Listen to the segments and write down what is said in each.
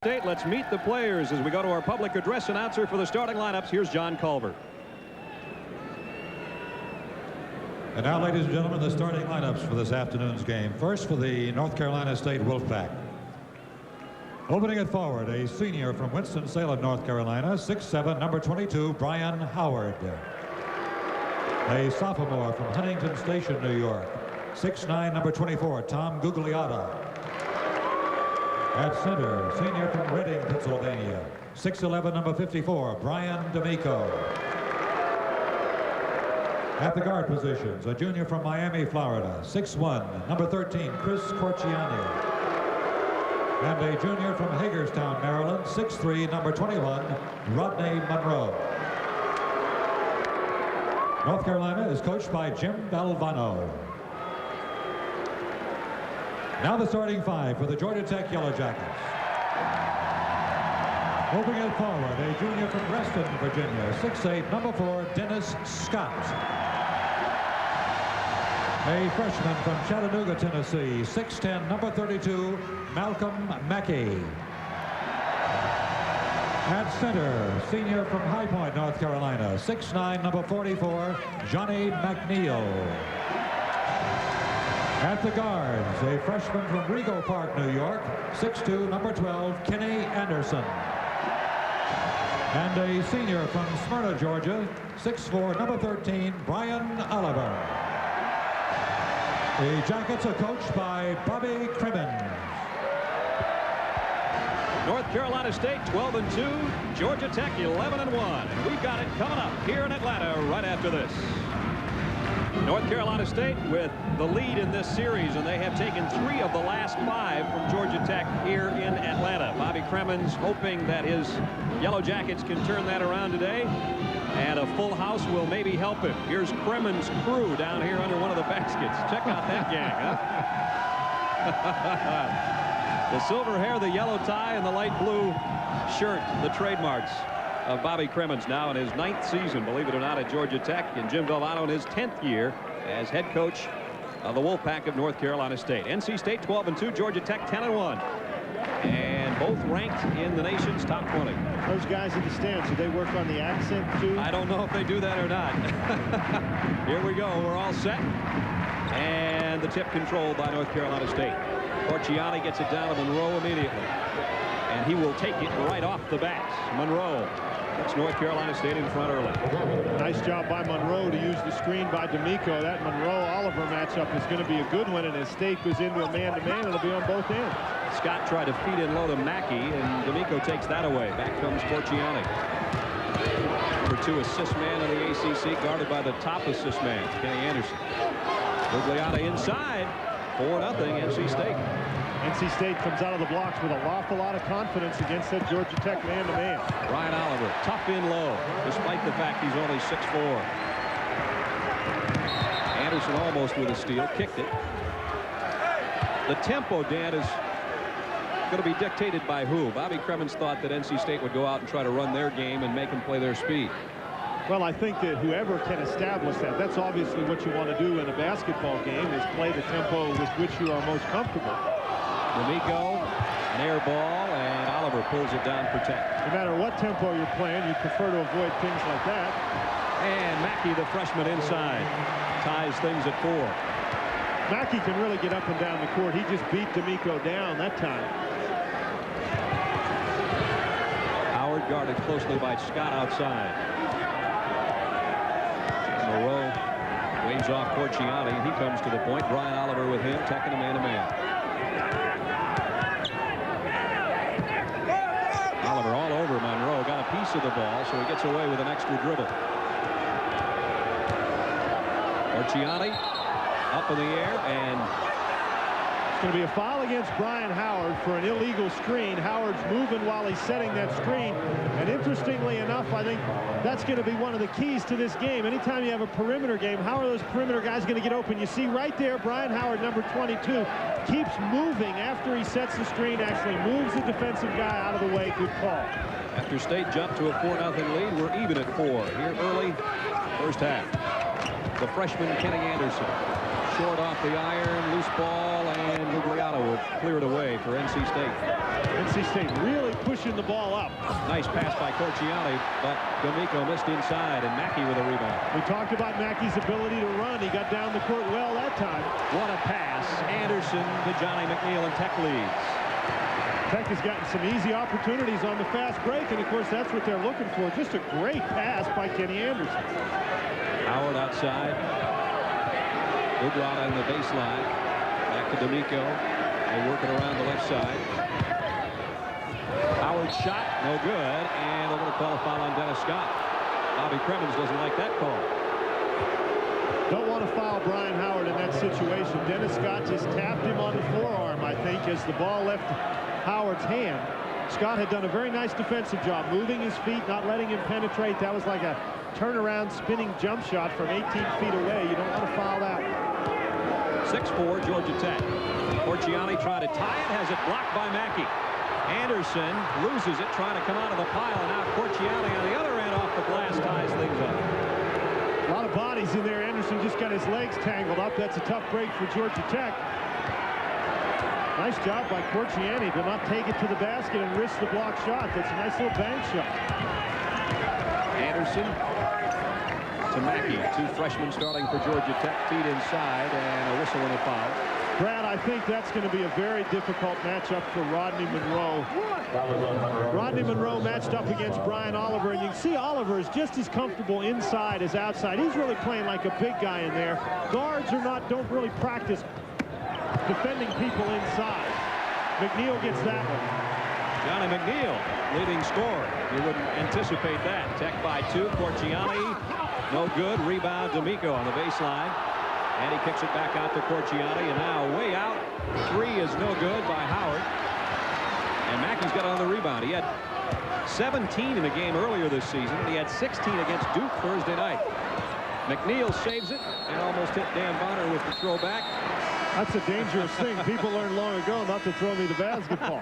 State. Let's meet the players as we go to our public address announcer for the starting lineups. Here's John Culver. And now, ladies and gentlemen, the starting lineups for this afternoon's game. First, for the North Carolina State Wolfpack. Opening at forward, a senior from Winston-Salem, North Carolina, 6'7", number 22, Brian Howard. A sophomore from Huntington Station, New York, 6'9", number 24, Tom Gugliotta. At center, senior from Reading, Pennsylvania, 6'11", number 54, Brian D'Amico. At the guard positions, a junior from Miami, Florida, 6'1", number 13, Chris Corciani. And a junior from Hagerstown, Maryland, 6'3", number 21, Rodney Monroe. North Carolina is coached by Jim Valvano. Now the starting five for the Georgia Tech Yellow Jackets. Moving it forward, a junior from Reston, Virginia, 6'8", number 4, Dennis Scott. A freshman from Chattanooga, Tennessee, 6'10", number 32, Malcolm Mackey. At center, senior from High Point, North Carolina, 6'9", number 44, Johnny McNeil. At the guards, a freshman from Rego Park, New York, 6'2", number 12, Kenny Anderson. And a senior from Smyrna, Georgia, 6'4", number 13, Brian Oliver. The Jackets are coached by Bobby Crimmins. North Carolina State 12-2, Georgia Tech 11-1. And we've got it coming up here in Atlanta right after this. North Carolina State with the lead in this series, and they have taken 3 of the last 5 from Georgia Tech here in Atlanta. Bobby Crimmins hoping that his Yellow Jackets can turn that around today, and a full house will maybe help him. Here's Crimmins' crew down here under one of the baskets. Check out that gang, huh? The silver hair, the yellow tie, and the light blue shirt, the trademarks of Bobby Crimmins, now in his 9th season, believe it or not, at Georgia Tech, and Jim Valvano in his 10th year as head coach of the Wolfpack of North Carolina State. NC State 12-2, Georgia Tech 10-1, and both ranked in the nation's top 20. Those guys in the stands, do they work on the accent too? I don't know if they do that or not. Here we go. We're all set, and the tip controlled by North Carolina State. Corciani gets it down to Monroe immediately, and he will take it right off the bat. Monroe. That's North Carolina State in front early. Nice job by Monroe to use the screen by D'Amico. That Monroe-Oliver matchup is going to be a good one, and as State goes into a man-to-man, it'll be on both ends. Scott tried to feed in low to Mackey, and D'Amico takes that away. Back comes Corciani. Number 2 assist man in the ACC, guarded by the top assist man, Kenny Anderson. Gugliotta inside. 4-0 NC State. NC State comes out of the blocks with an awful lot of confidence against that Georgia Tech man-to-man. Brian Oliver, tough in low, despite the fact he's only 6'4". Anderson almost with a steal, kicked it. The tempo, Dan, is going to be dictated by who? Bobby Crimmins thought that NC State would go out and try to run their game and make them play their speed. Well, I think that whoever can establish that, that's obviously what you want to do in a basketball game, is play the tempo with which you are most comfortable. D'Amico, an air ball, and Oliver pulls it down, protect. No matter what tempo you're playing, you prefer to avoid things like that. And Mackey, the freshman, inside, ties things at 4. Mackey can really get up and down the court. He just beat D'Amico down that time. Howard guarded closely by Scott outside. Monroe waves off Corciani, and he comes to the point. Brian Oliver with him, taking a man-to-man. Oliver all over Monroe, got a piece of the ball, so he gets away with an extra dribble. Corciani up in the air, and it's going to be a foul against Brian Howard for an illegal screen. Howard's moving while he's setting that screen, and interestingly enough, I think that's going to be one of the keys to this game. Anytime you have a perimeter game, how are those perimeter guys going to get open? You see right there, Brian Howard, number 22, keeps moving after he sets the screen, actually moves the defensive guy out of the way. Good call. After State jumped to a 4-0 lead, we're even at 4 here early, first half. The freshman Kenny Anderson Short off the iron, loose ball, and Gugliotta will clear it away for NC State. NC State really pushing the ball up. Nice pass by Corchiani, but D'Amico missed inside, and Mackey with a rebound. We talked about Mackey's ability to run. He got down the court well that time. What a pass. Anderson to Johnny McNeil, and Tech leads. Tech has gotten some easy opportunities on the fast break, and of course that's what they're looking for. Just a great pass by Kenny Anderson. Howard outside. Gugliotta in the baseline. Back to D'Amico. They work it around the left side. Howard's shot, no good, and they're going to call a foul on Dennis Scott. Bobby Cremins doesn't like that call. Don't want to foul Brian Howard in that situation. Dennis Scott just tapped him on the forearm, I think, as the ball left Howard's hand. Scott had done a very nice defensive job, moving his feet, not letting him penetrate. That was like a turnaround spinning jump shot from 18 feet away. You don't want to foul that. 6-4 Georgia Tech. Corchiani trying to tie it, has it blocked by Mackey. Anderson loses it, trying to come out of the pile, and now Corchiani on the other end off the glass ties things up. A lot of bodies in there. Anderson just got his legs tangled up. That's a tough break for Georgia Tech. Nice job by Corchiani to not take it to the basket and risk the block shot. That's a nice little bank shot. Anderson to Mackey. Two freshmen starting for Georgia Tech. Feet inside, and a whistle and a foul. Brad, I think that's going to be a very difficult matchup for Rodney Monroe. Rodney Monroe matched up against Brian Oliver, and you can see Oliver is just as comfortable inside as outside. He's really playing like a big guy in there. Guards don't really practice defending people inside. McNeil gets that one. Johnny McNeil, leading scorer. You wouldn't anticipate that. Tech by 2. Corchiani, no good. Rebound D'Amico on the baseline. And he kicks it back out to Corchiani, and now way out. 3 is no good by Howard. And Mackey's got another rebound. He had 17 in the game earlier this season. He had 16 against Duke Thursday night. McNeil saves it and almost hit Dan Bonner with the throwback. That's a dangerous thing. People learned long ago not to throw me the basketball.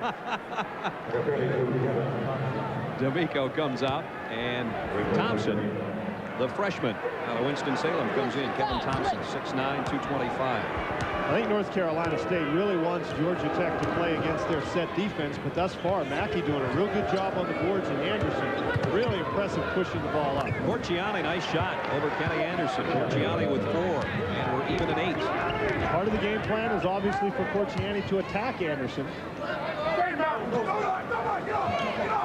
D'Amico comes out, and Thompson, the freshman out of Winston-Salem, comes in. Kevin Thompson, 6'9", 225. I think North Carolina State really wants Georgia Tech to play against their set defense, but thus far, Mackey doing a real good job on the boards, and Anderson really impressive pushing the ball up. Corchiani, nice shot over Kenny Anderson. Corchiani with 4, and we're even at 8. Part of the game plan was obviously for Corchiani to attack Anderson.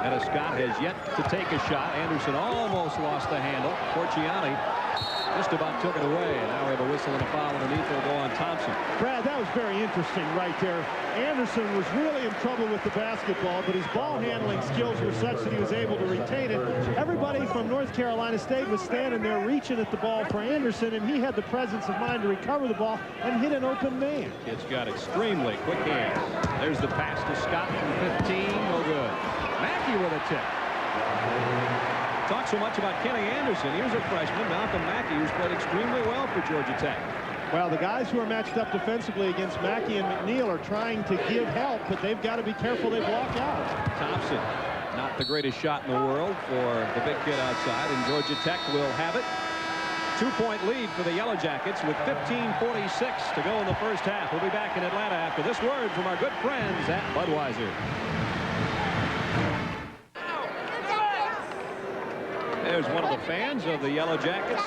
Dennis Scott has yet to take a shot. Anderson almost lost the handle. Corchiani just about took it away, and now we have a whistle and a foul underneath. Will go on Thompson. Brad, that was very interesting right there. Anderson was really in trouble with the basketball, but his ball handling skills were such that he was able to retain it. Everybody from North Carolina State was standing there reaching at the ball for Anderson, and he had the presence of mind to recover the ball and hit an open man. Kid's got extremely quick hands. There's the pass to Scott from 15. No good. Mackey with a tip. Talk so much about Kenny Anderson. Here's a freshman, Malcolm Mackey, who's played extremely well for Georgia Tech. Well, the guys who are matched up defensively against Mackey and McNeil are trying to give help, but they've got to be careful they block out. Thompson, not the greatest shot in the world for the big kid outside, and Georgia Tech will have it. 2-point lead for the Yellow Jackets with 15:46 to go in the first half. We'll be back in Atlanta after this word from our good friends at Budweiser. There's one of the fans of the Yellow Jackets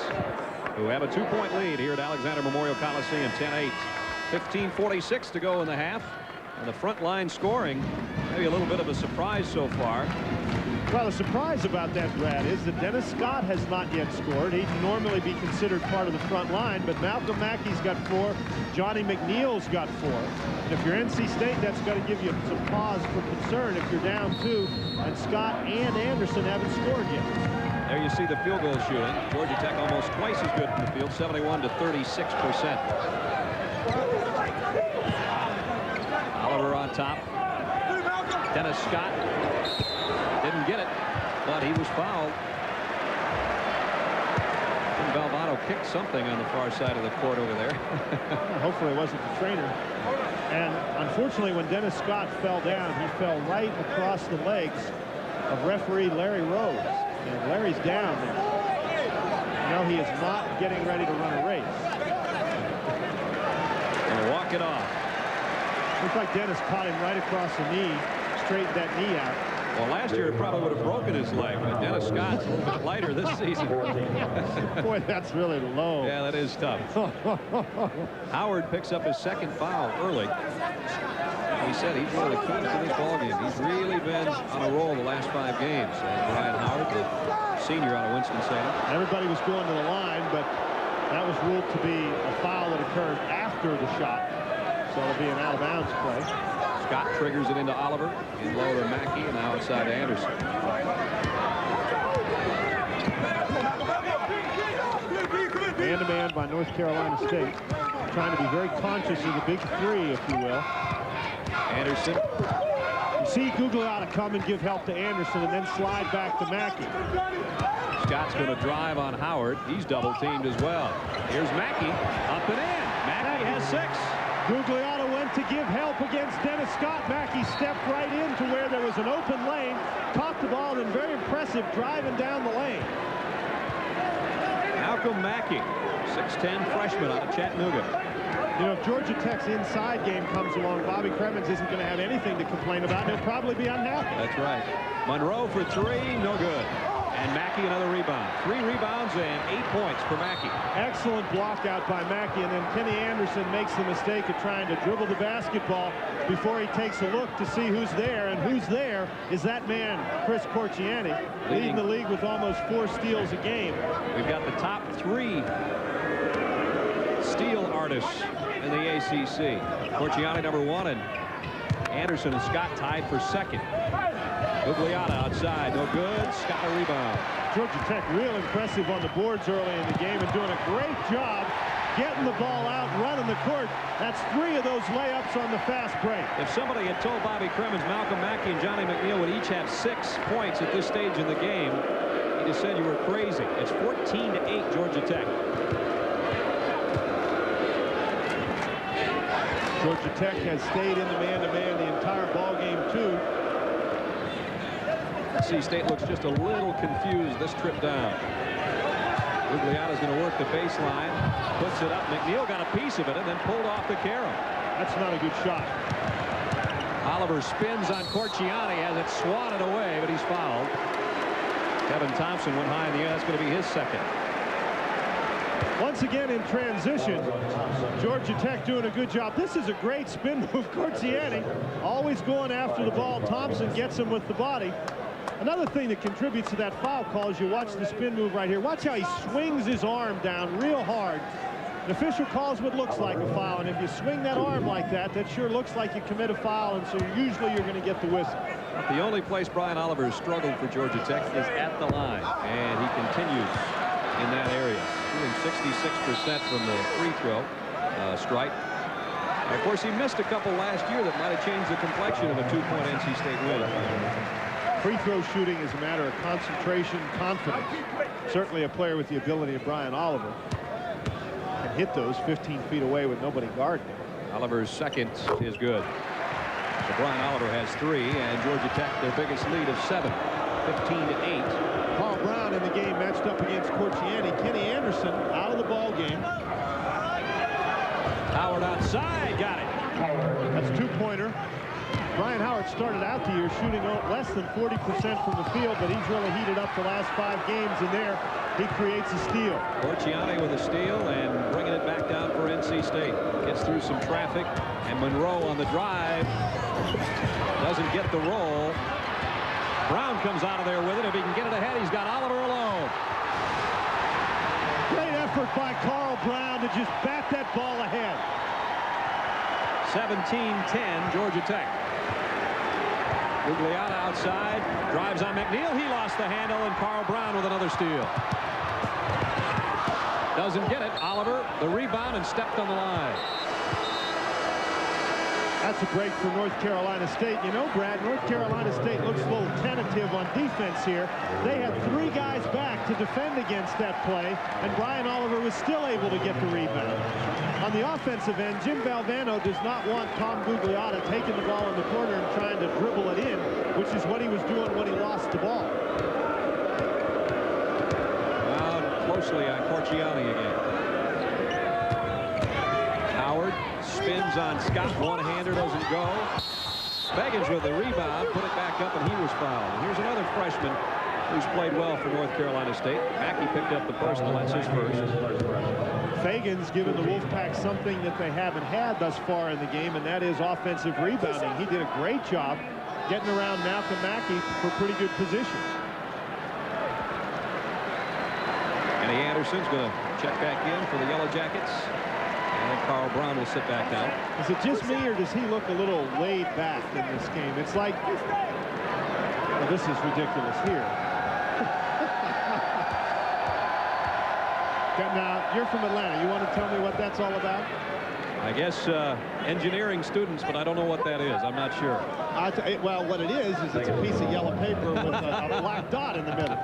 who have a 2-point lead here at Alexander Memorial Coliseum. 10-8. 15:46 to go in the half. And the front line scoring, maybe a little bit of a surprise so far. Well, the surprise about that, Brad, is that Dennis Scott has not yet scored. He'd normally be considered part of the front line, but Malcolm Mackey's got 4. Johnny McNeil's got 4. And if you're NC State, that's got to give you some pause for concern if you're down 2, and Scott and Anderson haven't scored yet. There you see the field goal shooting. Georgia Tech almost twice as good from the field, 71 to 36%. Oliver on top. Dennis Scott didn't get it, but he was fouled. And Valvano kicked something on the far side of the court over there. Hopefully it wasn't the trainer. And unfortunately, when Dennis Scott fell down, he fell right across the legs of referee Larry Rose. And Larry's down there. No, he is not getting ready to run a race. walk it off. Looks like Dennis caught him right across the knee, straightened that knee out. Well, last year it probably would have broken his leg, but Dennis Scott's a little bit lighter this season. Boy, that's really low. Yeah, that is tough. Howard picks up his second foul early. He said he's one of the keys to this ballgame. He's really been on a roll the last 5 games. Brian Howard, the senior out of Winston-Salem. Everybody was going to the line, but that was ruled to be a foul that occurred after the shot. So it'll be an out-of-bounds play. Scott triggers it into Oliver. In low to Mackey and now outside to Anderson. Man-to-man by North Carolina State. Trying to be very conscious of the big 3, if you will. Anderson. You see Gugliotta come and give help to Anderson and then slide back to Mackey. Scott's going to drive on Howard. He's double-teamed as well. Here's Mackey. Up and in. Mackey has 6. Gugliotta went to give help against Dennis Scott. Mackey stepped right into where there was an open lane, caught the ball, and very impressive driving down the lane. Malcolm Mackey, 6'10" freshman out of Chattanooga. You know, if Georgia Tech's inside game comes along, Bobby Cremins isn't going to have anything to complain about. He'll probably be unhappy. That's right. Monroe for 3, no good. And Mackey another rebound. 3 rebounds and 8 points for Mackey. Excellent block out by Mackey, and then Kenny Anderson makes the mistake of trying to dribble the basketball before he takes a look to see who's there, and who's there is that man, Chris Corchiani, leading the league with almost 4 steals a game. We've got the top 3 steal artists in the ACC. Corchiani number 1, and Anderson and Scott tied for 2nd. Gugliotta outside, no good. Scott a rebound. Georgia Tech real impressive on the boards early in the game and doing a great job getting the ball out, running the court. That's 3 of those layups on the fast break. If somebody had told Bobby Cremins, Malcolm Mackey, and Johnny McNeil would each have 6 points at this stage in the game, he'd have said you were crazy. It's 14-8 Georgia Tech. Georgia Tech has stayed in the man-to-man the entire ball game too. NC State looks just a little confused this trip down. Gugliotta's going to work the baseline, puts it up. McNeil got a piece of it and then pulled off the carom. That's not a good shot. Oliver spins on Corchiani, has it swatted away, but he's fouled. Kevin Thompson went high in the air. That's going to be his 2nd. Once again in transition, Georgia Tech doing a good job. This is a great spin move. Corchiani always going after the ball. Thompson gets him with the body. Another thing that contributes to that foul call is you watch the spin move right here. Watch how he swings his arm down real hard. The official calls what looks like a foul, and if you swing that arm like that, that sure looks like you commit a foul, and so usually you're going to get the whistle. The only place Brian Oliver has struggled for Georgia Tech is at the line, and he continues in that area, shooting 66% from the free throw strike. And of course, he missed a couple last year that might have changed the complexion of a 2-point NC State win. Free throw shooting is a matter of concentration, confidence. Certainly a player with the ability of Brian Oliver can hit those 15 feet away with nobody guarding him. Oliver's 2nd is good. So Brian Oliver has 3, and Georgia Tech their biggest lead of 7, 15-8. Carl Brown in the game matched up against Corchiani. Kenny Anderson out of the ball game. Howard outside, got it. That's 2-pointer. Brian Howard started out the year shooting less than 40% from the field, but he's really heated up the last 5 games, and there he creates a steal. Corchiani with a steal and bringing it back down for NC State. Gets through some traffic, and Monroe on the drive. Doesn't get the roll. Brown comes out of there with it. If he can get it ahead, he's got Oliver alone. Great effort by Carl Brown to just bat that ball ahead. 17-10 Georgia Tech. Gugliotta outside, drives on McNeil. He lost the handle, and Carl Brown with another steal. Doesn't get it. Oliver, the rebound, and stepped on the line. That's a break for North Carolina State. You know, Brad, North Carolina State looks a little tentative on defense here. They had 3 guys back to defend against that play, and Brian Oliver was still able to get the rebound. On the offensive end, Jim Valvano does not want Tom Gugliotta taking the ball in the corner and trying to dribble it in, which is what he was doing when he lost the ball. Closely on Corchiani again. Howard spins on Scott. One-hander doesn't go. Beggins with the rebound, put it back up, and he was fouled. And here's another freshman who's played well for North Carolina State. Mackey picked up the personal. That's his first. Fagan's given the Wolfpack something that they haven't had thus far in the game, and that is offensive rebounding. He did a great job getting around Malcolm Mackey for pretty good positions. Kenny Anderson's going to check back in for the Yellow Jackets. And Carl Brown will sit back down. Is it just me, or does he look a little laid back in this game? It's like, well, this is ridiculous here. Now, you're from Atlanta. You want to tell me what that's all about? I guess engineering students, but I don't know what that is. I'm not sure. Well, what it is it's a piece of yellow paper with a black dot in the middle.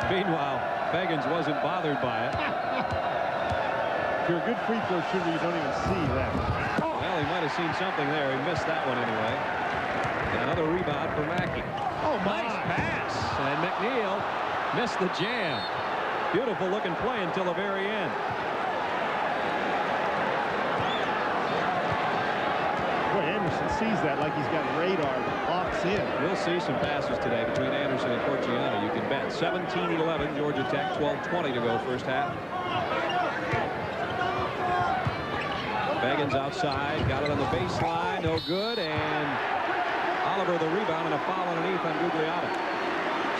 Meanwhile, Beggins wasn't bothered by it. If you're a good free throw shooter, you don't even see that. Well, he might have seen something there. He missed that one anyway. And another rebound for Mackey. Oh, my. Nice pass. And McNeil missed the jam. Beautiful looking play until the very end. Boy, Anderson sees that like he's got radar that locks in. We'll see some passes today between Anderson and Corciani. You can bet. 17-11, Georgia Tech, 12:20 to go first half. Beggins outside, got it on the baseline, no good, and Oliver the rebound and a foul underneath on Gugliotta.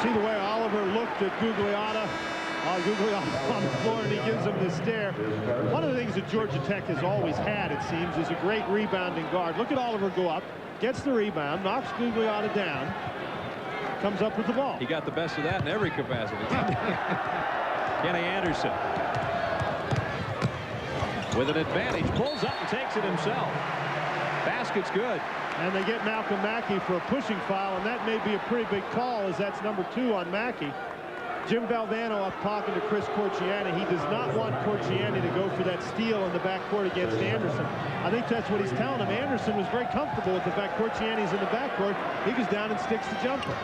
See the way Oliver looked at Gugliotta? Gugliotta on the floor, and he gives him the stare. One of the things that Georgia Tech has always had, it seems, is a great rebounding guard. Look at Oliver go up, gets the rebound, knocks Gugliotta down, comes up with the ball. He got the best of that in every capacity. Kenny Anderson with an advantage, pulls up and takes it himself. Basket's good. And they get Malcolm Mackey for a pushing foul, and that may be a pretty big call, as that's number 2 on Mackey. Jim Valvano up talking to Chris Corciani. He does not want Corciani to go for that steal in the backcourt against Anderson. I think that's what he's telling him. Anderson was very comfortable with the fact Corciani's in the backcourt. He goes down and sticks the jumper.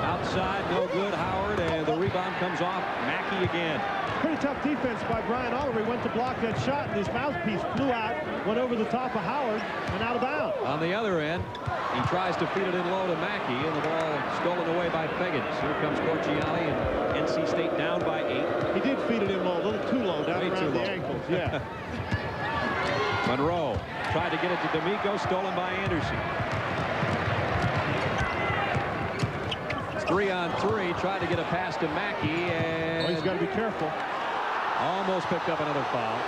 Outside, no good. Howard, and the rebound comes off Mackey again. Pretty tough defense by Brian Oliver. He went to block that shot, and his mouthpiece flew out, went over the top of Howard, and out of bounds. On the other end, he tries to feed it in low to Mackey, and the ball stolen away by Beggins. Here comes Corciani, and NC State down by 8. He did feed it in low, a little too low, down around the ankles. Yeah. Monroe tried to get it to D'Amico, stolen by Anderson. It's 3-on-3, tried to get a pass to Mackey, and he's got to be careful. Almost picked up another foul.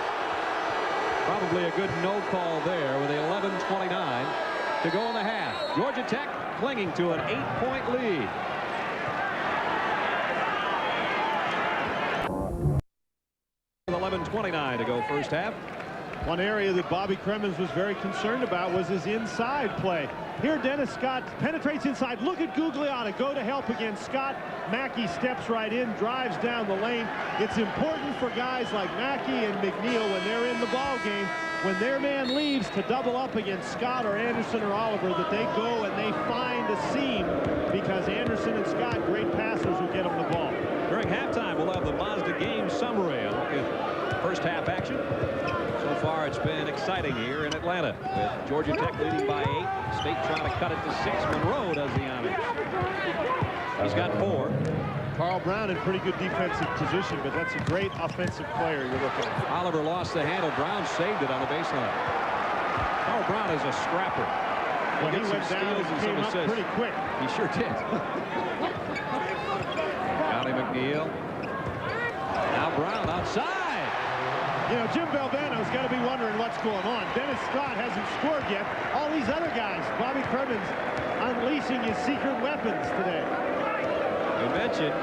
Probably a good no call there with 11:29 to go in the half. Georgia Tech clinging to an 8-point lead. With 11:29 to go first half. One area that Bobby Cremins was very concerned about was his inside play. Here Dennis Scott penetrates inside. Look at Gugliotta go to help against Scott. Mackey steps right in, drives down the lane. It's important for guys like Mackey and McNeil when they're in the ball game, when their man leaves to double up against Scott or Anderson or Oliver, that they go and they find a seam, because Anderson and Scott, great passers, will get them the ball. During halftime, we'll have the Mazda game summary. A look at first half action. So far, it's been exciting here in Atlanta, with Georgia Tech leading by 8. State trying to cut it to 6. Monroe does the honors. He's got 4. Carl Brown in pretty good defensive position, but that's a great offensive player you're looking at. Oliver lost the handle. Brown saved it on the baseline. Carl Brown is a scrapper. Well, he went down and came up pretty quick. He sure did. Johnny McNeil. Now Brown outside. You know, Jim Valvano's got to be wondering what's going on. Dennis Scott hasn't scored yet. All these other guys, Bobby Cremins unleashing his secret weapons today. We mentioned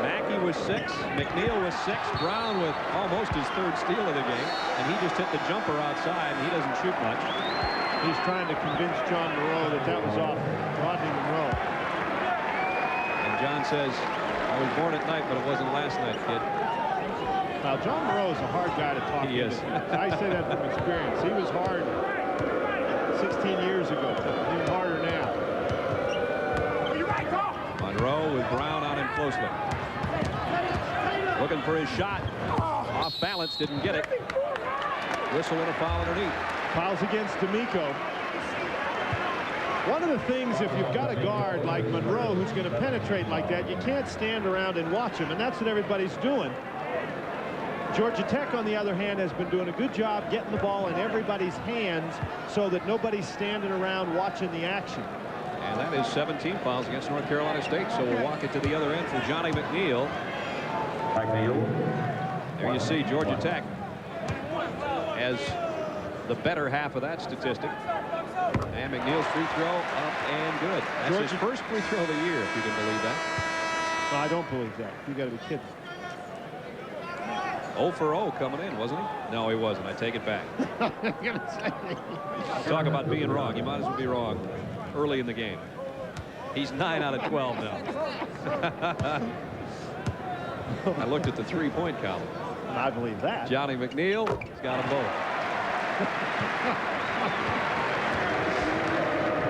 Mackey was 6, McNeil was 6, Brown with almost his 3rd steal of the game, and he just hit the jumper outside, and he doesn't shoot much. He's trying to convince John Moreau that was off Rodney Monroe. And John says, I was born at night, but it wasn't last night, kid. Now, John Moreau is a hard guy to talk to. He is. I say that from experience. He was hard 16 years ago. He's harder now. Monroe with Brown on him closely. Looking for his shot. Off balance, didn't get it. Whistle and a foul underneath. Fouls against D'Amico. One of the things, if you've got a guard like Monroe who's going to penetrate like that, you can't stand around and watch him, and that's what everybody's doing. Georgia Tech, on the other hand, has been doing a good job getting the ball in everybody's hands so that nobody's standing around watching the action. And that is 17 fouls against North Carolina State, so we'll walk it to the other end for Johnny McNeil. There you see Georgia Tech has the better half of that statistic. And McNeil's free throw up and good. That's his first free throw of the year, if you can believe that. No, I don't believe that. You got to be kidding. 0 for 0 coming in, wasn't he? No, he wasn't. I take it back. Talk about being wrong. You might as well be wrong early in the game. He's 9 out of 12 now. I looked at the three-point column. I believe that. Johnny McNeil has got them both.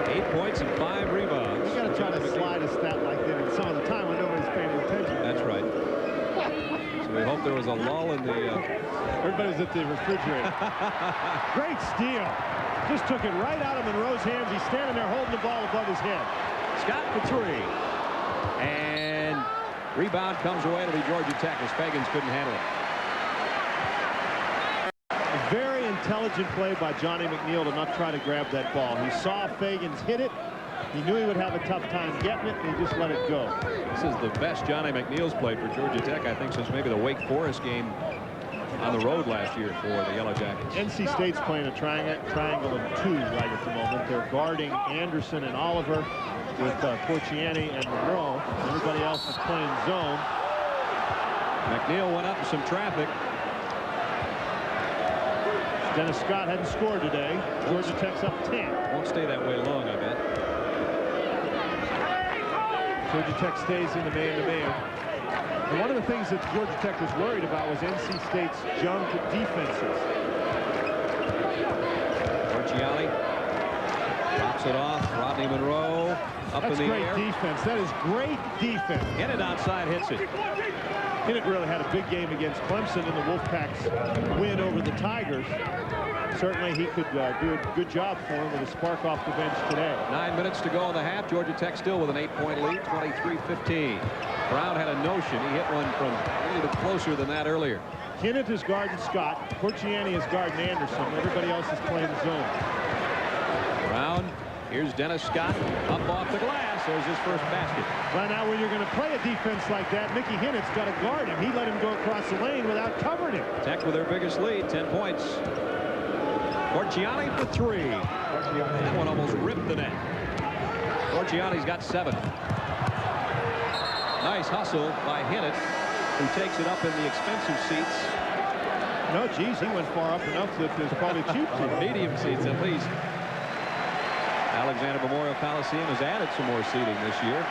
8 points and 5 rebounds. You got to try to slide a stat like that in some of the time when nobody's paying attention. That's right. So we hope there was a lull in the. Everybody's at the refrigerator. Great steal. Just took it right out of Monroe's hands. He's standing there holding the ball above his head. Scott for 3. And rebound comes away. It'll be Georgia Tech as Fagans couldn't handle it. A very intelligent play by Johnny McNeil to not try to grab that ball. He saw Fagans hit it. He knew he would have a tough time getting it, and he just let it go. This is the best Johnny McNeil's played for Georgia Tech, I think, since maybe the Wake Forest game on the road last year for the Yellow Jackets. NC State's playing a triangle of 2 right at the moment. They're guarding Anderson and Oliver with Corchiani and Monroe. Everybody else is playing zone. McNeil went up in some traffic. Dennis Scott hadn't scored today. Georgia Tech's up 10. Won't stay that way long, I bet. Georgia Tech stays in the man-to-man. And one of the things that Georgia Tech was worried about was NC State's junk defenses. Corchiani drops it off. Rodney Monroe up in the air. That's great defense. That is great defense. Get it outside, hits it. Hinnant really had a big game against Clemson in the Wolfpack's win over the Tigers. Certainly he could do a good job for him with a spark off the bench today. 9 minutes to go in the half. Georgia Tech still with an 8-point lead, 23-15. Brown had a notion. He hit one from a little bit closer than that earlier. Hinnant is guarding Scott. Corchiani is guarding Anderson. Everybody else is playing zone. Brown. Here's Dennis Scott up off the glass. There's his first basket. Well, now when you're going to play a defense like that, Mickey Hinnant's got to guard him. He let him go across the lane without covering him. Tech with their biggest lead, 10 points. Corchiani for 3. That one almost ripped the net. Corchiani's got 7. Nice hustle by Hinnant, who takes it up in the expensive seats. No, geez, he went far up enough that there's probably cheap seats. Medium seats, at least. Alexander Memorial Coliseum has added some more seating this year.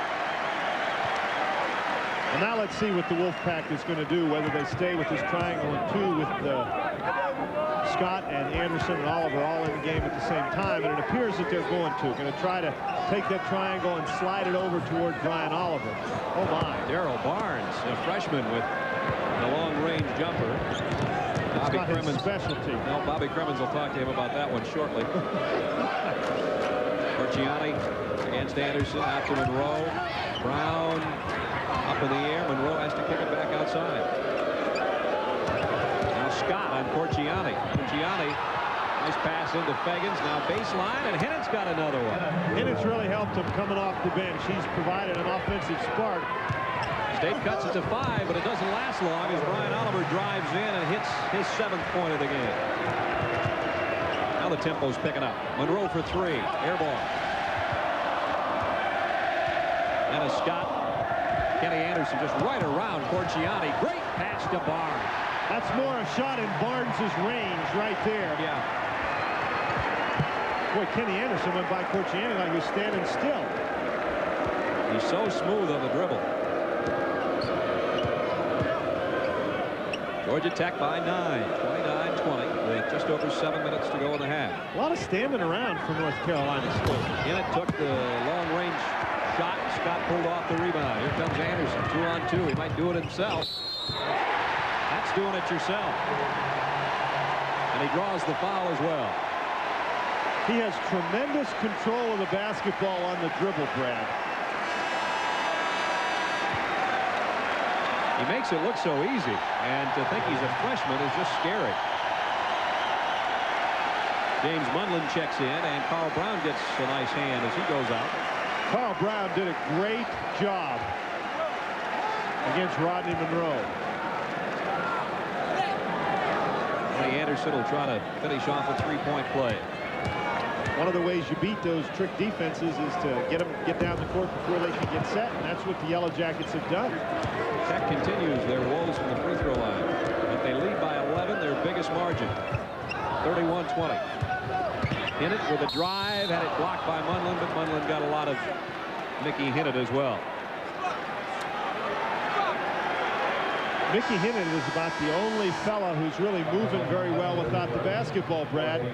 And now let's see what the Wolfpack is going to do, whether they stay with this triangle of 2 with Scott and Anderson and Oliver all in the game at the same time. And it appears that they're going to try to take that triangle and slide it over toward Brian Oliver. Oh, my. Darryl Barnes, a freshman with a long-range jumper. Bobby Cremins. Specialty. No, Bobby Cremins will talk to him about that one shortly. Corchiani against Anderson, out to Monroe. Brown up in the air. Monroe has to kick it back outside. Now Scott on Corchiani. Corchiani, nice pass into Fagans. Now baseline, and Hinnant's got another one. Hinnant's really helped him coming off the bench. He's provided an offensive spark. State cuts it to 5, but it doesn't last long as Brian Oliver drives in and hits his 7th point of the game. Now the tempo's picking up. Monroe for 3. Air ball. And a Scott. Kenny Anderson just right around Corchiani. Great pass to Barnes. That's more a shot in Barnes' range right there. Yeah. Boy, Kenny Anderson went by Corchiani like he was standing still. He's so smooth on the dribble. Georgia Tech by 9, 29-20, with just over 7 minutes to go in the half. A lot of standing around for North Carolina State. Hinnant took the long-range shot. Scott pulled off the rebound. Here comes Anderson, 2-on-2. He might do it himself. That's doing it yourself. And he draws the foul as well. He has tremendous control of the basketball on the dribble, Brad. He makes it look so easy, and to think he's a freshman is just scary. James Munlin checks in, and Carl Brown gets a nice hand as he goes out. Carl Brown did a great job against Rodney Monroe. Ronnie Anderson will try to finish off a three-point play. One of the ways you beat those trick defenses is to get down the court before they can get set, and that's what the Yellow Jackets have done. Tech continues their woes from the free throw line, but they lead by 11, their biggest margin, 31-20. Hinnant with a drive, had it blocked by Munlin, but Munlin got a lot of Mickey Hinnant as well. Mickey Hinnant is about the only fella who's really moving very well without the basketball, Brad.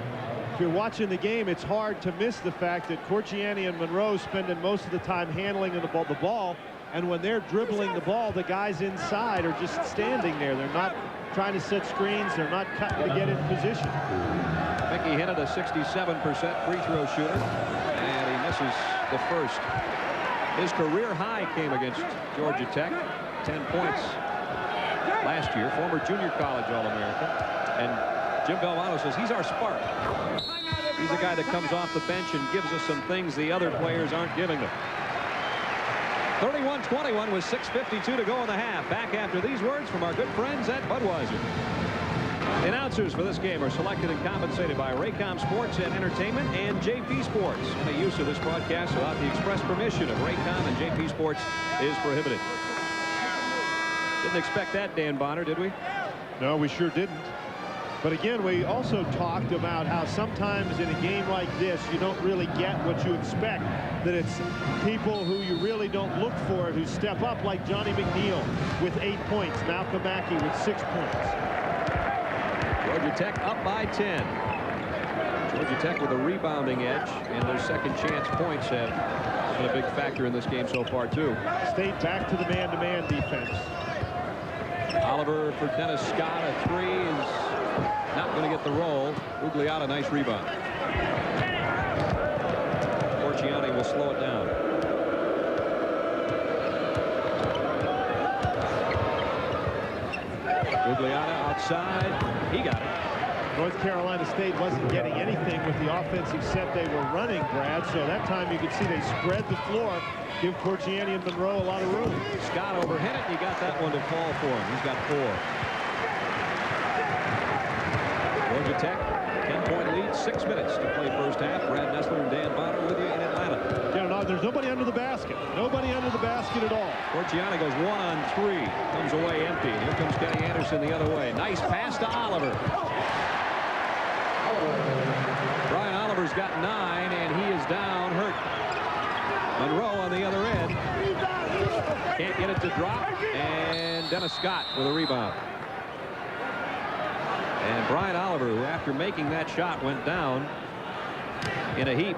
If you're watching the game, it's hard to miss the fact that Corchiani and Monroe spending most of the time handling the ball, and when they're dribbling the ball, the guys inside are just standing there. They're not trying to set screens. They're not cutting to get in position. Mickey Hinnant, a 67% free throw shooter, and he misses the first. His career high came against Georgia Tech, 10 points last year, former junior college All-American. And Jim Belvano says he's our spark. He's a guy that comes off the bench and gives us some things the other players aren't giving them. 31-21 with 6:52 to go in the half. Back after these words from our good friends at Budweiser. The announcers for this game are selected and compensated by Raycom Sports and Entertainment and JP Sports. Any use of this broadcast without the express permission of Raycom and JP Sports is prohibited. Didn't expect that, Dan Bonner, did we? No, we sure didn't. But again, we also talked about how sometimes in a game like this, you don't really get what you expect. That it's people who you really don't look for who step up, like Johnny McNeil with 8 points. Malcolm Mackey with 6 points. Georgia Tech up by 10. Georgia Tech with a rebounding edge, and their second chance points have been a big factor in this game so far, too. State back to the man-to-man defense. Oliver for Dennis Scott. A three is not going to get the roll. Ugliata, nice rebound. Corchiani will slow it down. Ugliata outside. He got it. North Carolina State wasn't getting anything with the offensive set they were running, Brad. So that time you could see they spread the floor, give Corchiani and Monroe a lot of room. Scott overhit it. He got that one to fall for him. He's got 4. Georgia Tech, 10-point lead, 6 minutes to play first half. Brad Nessler and Dan Bonner with you in Atlanta. Yeah, no, there's nobody under the basket. Nobody under the basket at all. Corchiani goes 1 on 3. Comes away empty. Here comes Kenny Anderson the other way. Nice pass to Oliver. Brian Oliver's got 9, and he is down hurt. Monroe on the other end. Can't get it to drop. And Dennis Scott with a rebound. And Brian Oliver, who after making that shot went down in a heap.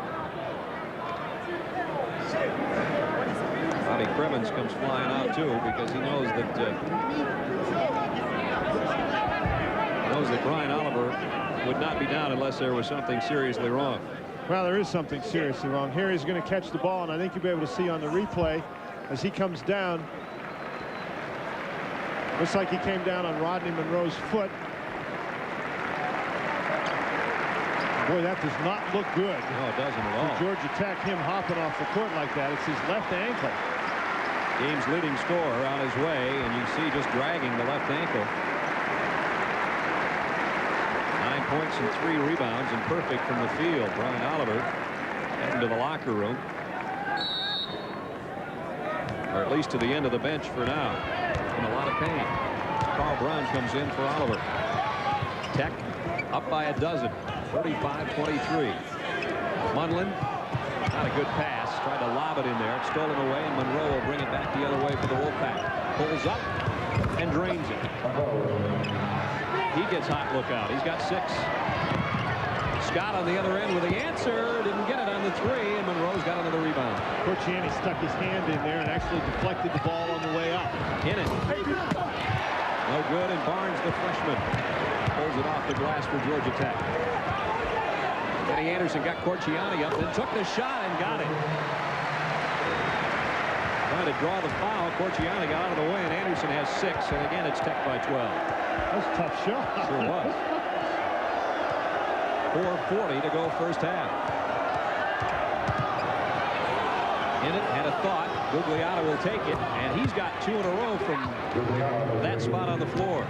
Bobby Cremens comes flying out too, because he knows that Brian Oliver would not be down unless there was something seriously wrong. Well, there is something seriously wrong. Here he's going to catch the ball, and I think you'll be able to see on the replay as he comes down. Looks like he came down on Rodney Monroe's foot. Boy, that does not look good. No, it doesn't at all. Georgia Tech, him hopping off the court like that. It's his left ankle. Game's leading scorer on his way, and you see just dragging the left ankle. 9 points and 3 rebounds, and perfect from the field. Brian Oliver heading to the locker room, or at least to the end of the bench for now. In a lot of pain. Carl Brown comes in for Oliver. Tech up by a dozen. 35-23. Munlin, not a good pass. Tried to lob it in there. It's stolen away, and Monroe will bring it back the other way for the Wolfpack. Pulls up and drains it. He gets hot lookout. He's got 6. Scott on the other end with the answer. Didn't get it on the 3, and Monroe's got another rebound. Corchiani stuck his hand in there and actually deflected the ball on the way up. In it. No good, and Barnes, the freshman, pulls it off the glass for Georgia Tech. Kenny Anderson got Corchiani up, then took the shot and got it. Trying to draw the foul. Corchiani got out of the way, and Anderson has 6, and again it's Tech by 12. That was a tough shot. Sure was. 4:40 to go first half. In it, had a thought. Gugliotta will take it, and he's got 2 in a row from that spot on the floor.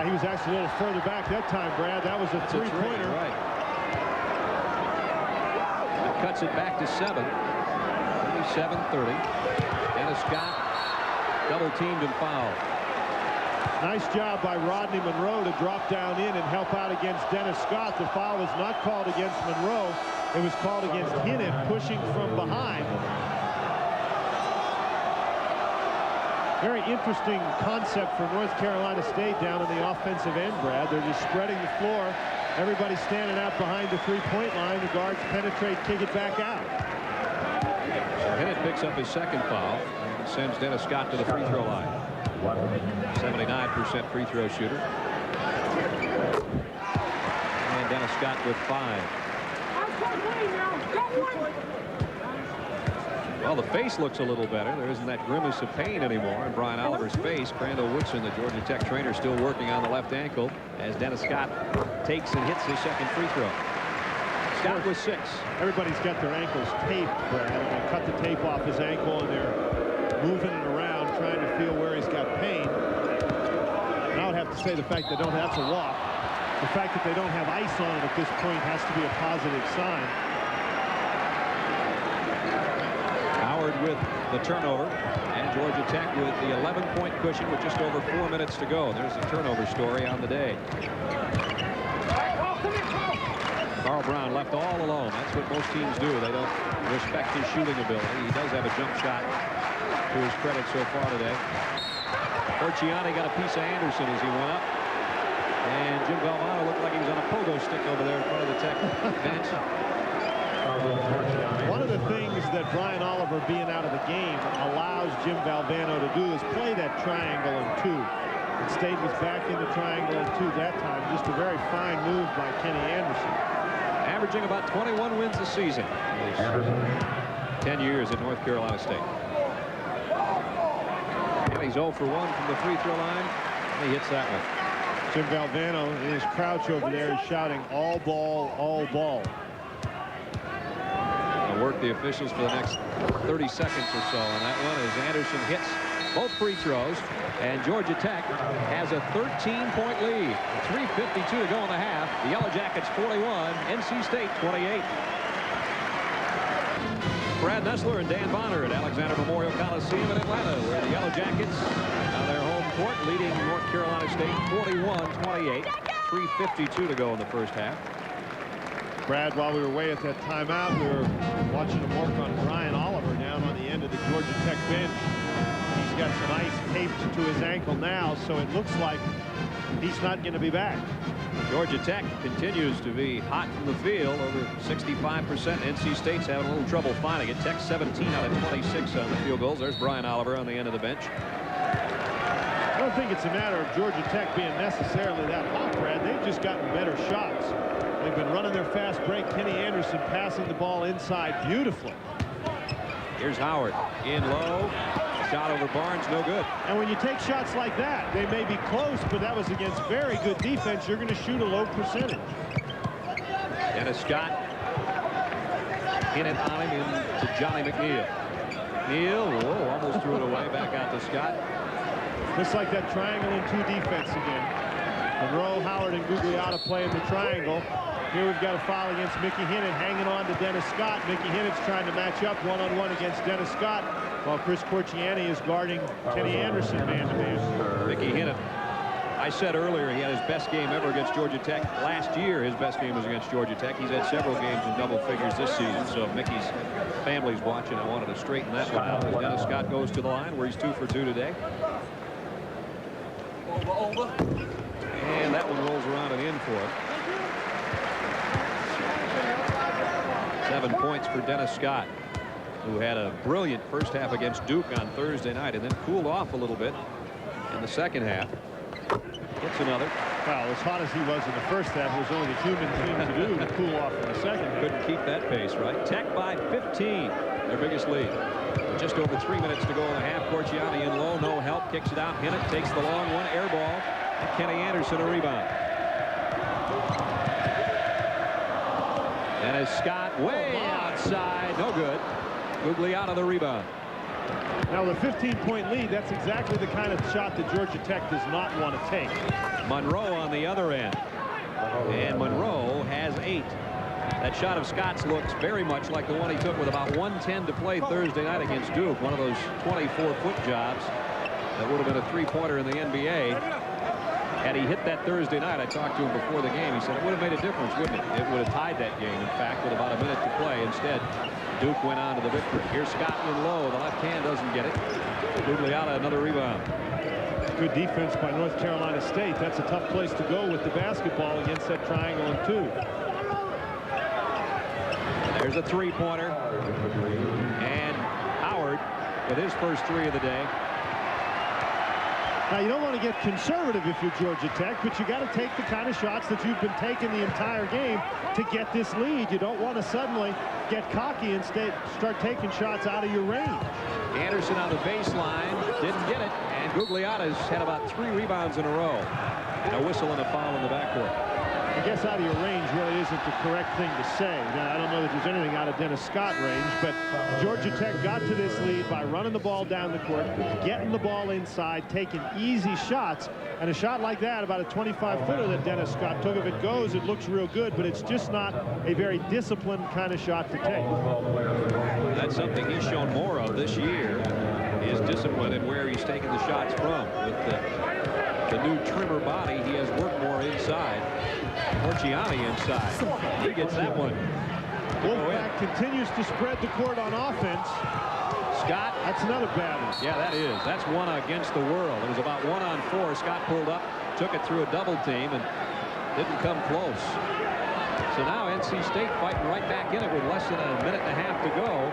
He was actually a little further back that time, Brad. That was a three-pointer. Right. That cuts it back to 7. 37-30. Dennis Scott double-teamed and fouled. Nice job by Rodney Monroe to drop down in and help out against Dennis Scott. The foul was not called against Monroe. It was called against Hinnant, pushing from behind. Very interesting concept for North Carolina State down in the offensive end, Brad. They're just spreading the floor. Everybody's standing out behind the three-point line. The guards penetrate, kick it back out. Hinnant picks up his second foul and sends Dennis Scott to the free throw line. 79% free throw shooter. And Dennis Scott with 5. Well, the face looks a little better. There isn't that grimace of pain anymore in Brian Oliver's face. Crandall Woodson, the Georgia Tech trainer, still working on the left ankle as Dennis Scott takes and hits his second free throw. Scott with 6. Everybody's got their ankles taped, Brad. They cut the tape off his ankle, and they're moving it around, trying to feel where he's got pain. And I would have to say the fact they don't have to walk, the fact that they don't have ice on it at this point has to be a positive sign. Howard with the turnover, and Georgia Tech with the 11-point cushion with just over 4 minutes to go. There's the turnover story on the day. Carl Brown left all alone. That's what most teams do. They don't respect his shooting ability. He does have a jump shot to his credit so far today. Corchiani got a piece of Anderson as he went up. And Jim Valvano looked like he was on a pogo stick over there in front of the Tech bench. One of the things that Brian Oliver being out of the game allows Jim Valvano to do is play that triangle in 2. State was back in the triangle in 2 that time. Just a very fine move by Kenny Anderson. Averaging about 21 wins a season. 10 years at North Carolina State. And he's 0 for 1 from the free throw line. And he hits that one. Jim Valvano in his crouch over there is shouting, all ball, all ball. He'll work the officials for the next 30 seconds or so on that one as Anderson hits both free throws. And Georgia Tech has a 13-point lead. 3:52 to go in the half. The Yellow Jackets 41, NC State 28. Brad Nessler and Dan Bonner at Alexander Memorial Coliseum in Atlanta, where the Yellow Jackets on their home court leading North Carolina State 41-28. 3:52 to go in the first half. Brad, while we were away at that timeout, we were watching him work on Brian Oliver down on the end of the Georgia Tech bench. He's got some ice taped to his ankle now, so it looks like he's not going to be back. Georgia Tech continues to be hot from the field, over 65%. NC State's having a little trouble finding it. Tech 17 out of 26 on the field goals. There's Brian Oliver on the end of the bench. I don't think it's a matter of Georgia Tech being necessarily that hot, Brad. They've just gotten better shots. They've been running their fast break. Kenny Anderson passing the ball inside beautifully. Here's Howard in low. Shot over Barnes, no good. And when you take shots like that, they may be close, but that was against very good defense. You're going to shoot a low percentage. Dennis Scott in it on him into Johnny McNeil. Neal, whoa, almost threw it away. Back out to Scott. Just like that triangle and 2 defense again. Monroe, Howard, and Gugliotta playing the triangle. Here we've got a foul against Mickey Hinnant, hanging on to Dennis Scott. Mickey Hinnant's trying to match up one-on-one against Dennis Scott, while Chris Corchiani is guarding Kenny Anderson man-to-man. Mickey Hinnant, I said earlier he had his best game ever against Georgia Tech. Last year his best game was against Georgia Tech. He's had several games in double figures this season, so if Mickey's family's watching, I wanted to straighten that one out. As Dennis Scott goes to the line where he's 2 for 2 today. Over. And that one rolls around and in for him. 7 points for Dennis Scott, who had a brilliant first half against Duke on Thursday night and then cooled off a little bit in the second half. Gets another. Well, as hot as he was in the first half, it was only the human thing to do to cool off in the second half. Couldn't keep that pace, right? Tech by 15, their biggest lead. Just over 3 minutes to go in the half. Corchiani in low, no help, kicks it out. Hinnant takes the long one, air ball. And Kenny Anderson a rebound. And as Scott way outside, no good. Gugliotta the rebound. Now with a 15-point lead, that's exactly the kind of shot that Georgia Tech does not want to take. Monroe on the other end. And Monroe has 8. That shot of Scott's looks very much like the one he took with about 1:10 to play Thursday night against Duke. One of those 24-foot jobs that would have been a three-pointer in the NBA. Had he hit that Thursday night, I talked to him before the game. He said it would have made a difference, wouldn't it? It would have tied that game, in fact, with about a minute to play. Instead, Duke went on to the victory. Here's Scott in low. The left hand doesn't get it. Gugliotta another rebound. Good defense by North Carolina State. That's a tough place to go with the basketball against that triangle and 2. There's a three-pointer. And Howard with his first 3 of the day. Now, you don't want to get conservative if you're Georgia Tech, but you got to take the kind of shots that you've been taking the entire game to get this lead. You don't want to suddenly get cocky and start taking shots out of your range. Anderson on the baseline, didn't get it, and Gugliotta's had about 3 rebounds in a row. And a whistle and a foul in the backcourt. I guess out of your range really isn't the correct thing to say. Now, I don't know that there's anything out of Dennis Scott range, but Georgia Tech got to this lead by running the ball down the court, getting the ball inside, taking easy shots. And a shot like that, about a 25-footer that Dennis Scott took, if it goes, it looks real good, but it's just not a very disciplined kind of shot to take. That's something he's shown more of this year, is discipline and where he's taking the shots from. With the new trimmer body, he has worked more inside. Corchiani inside. He gets that one. Wolfpack continues to spread the court on offense. Scott. That's another bad one. Yeah, that is. That's one against the world. It was about 1-on-4. Scott pulled up, took it through a double team, and didn't come close. So now NC State fighting right back in it with less than a minute and a half to go.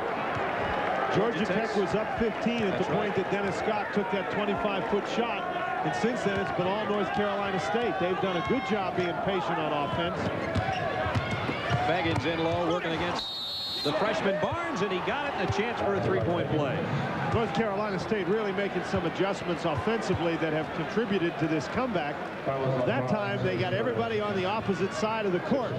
Georgia Tech was up 15 at the point that Dennis Scott took that 25-foot shot. And since then, it's been all North Carolina State. They've done a good job being patient on offense. Feggins in low, working against the freshman Barnes, and he got it, and a chance for a three-point play. North Carolina State really making some adjustments offensively that have contributed to this comeback. That time, they got everybody on the opposite side of the court.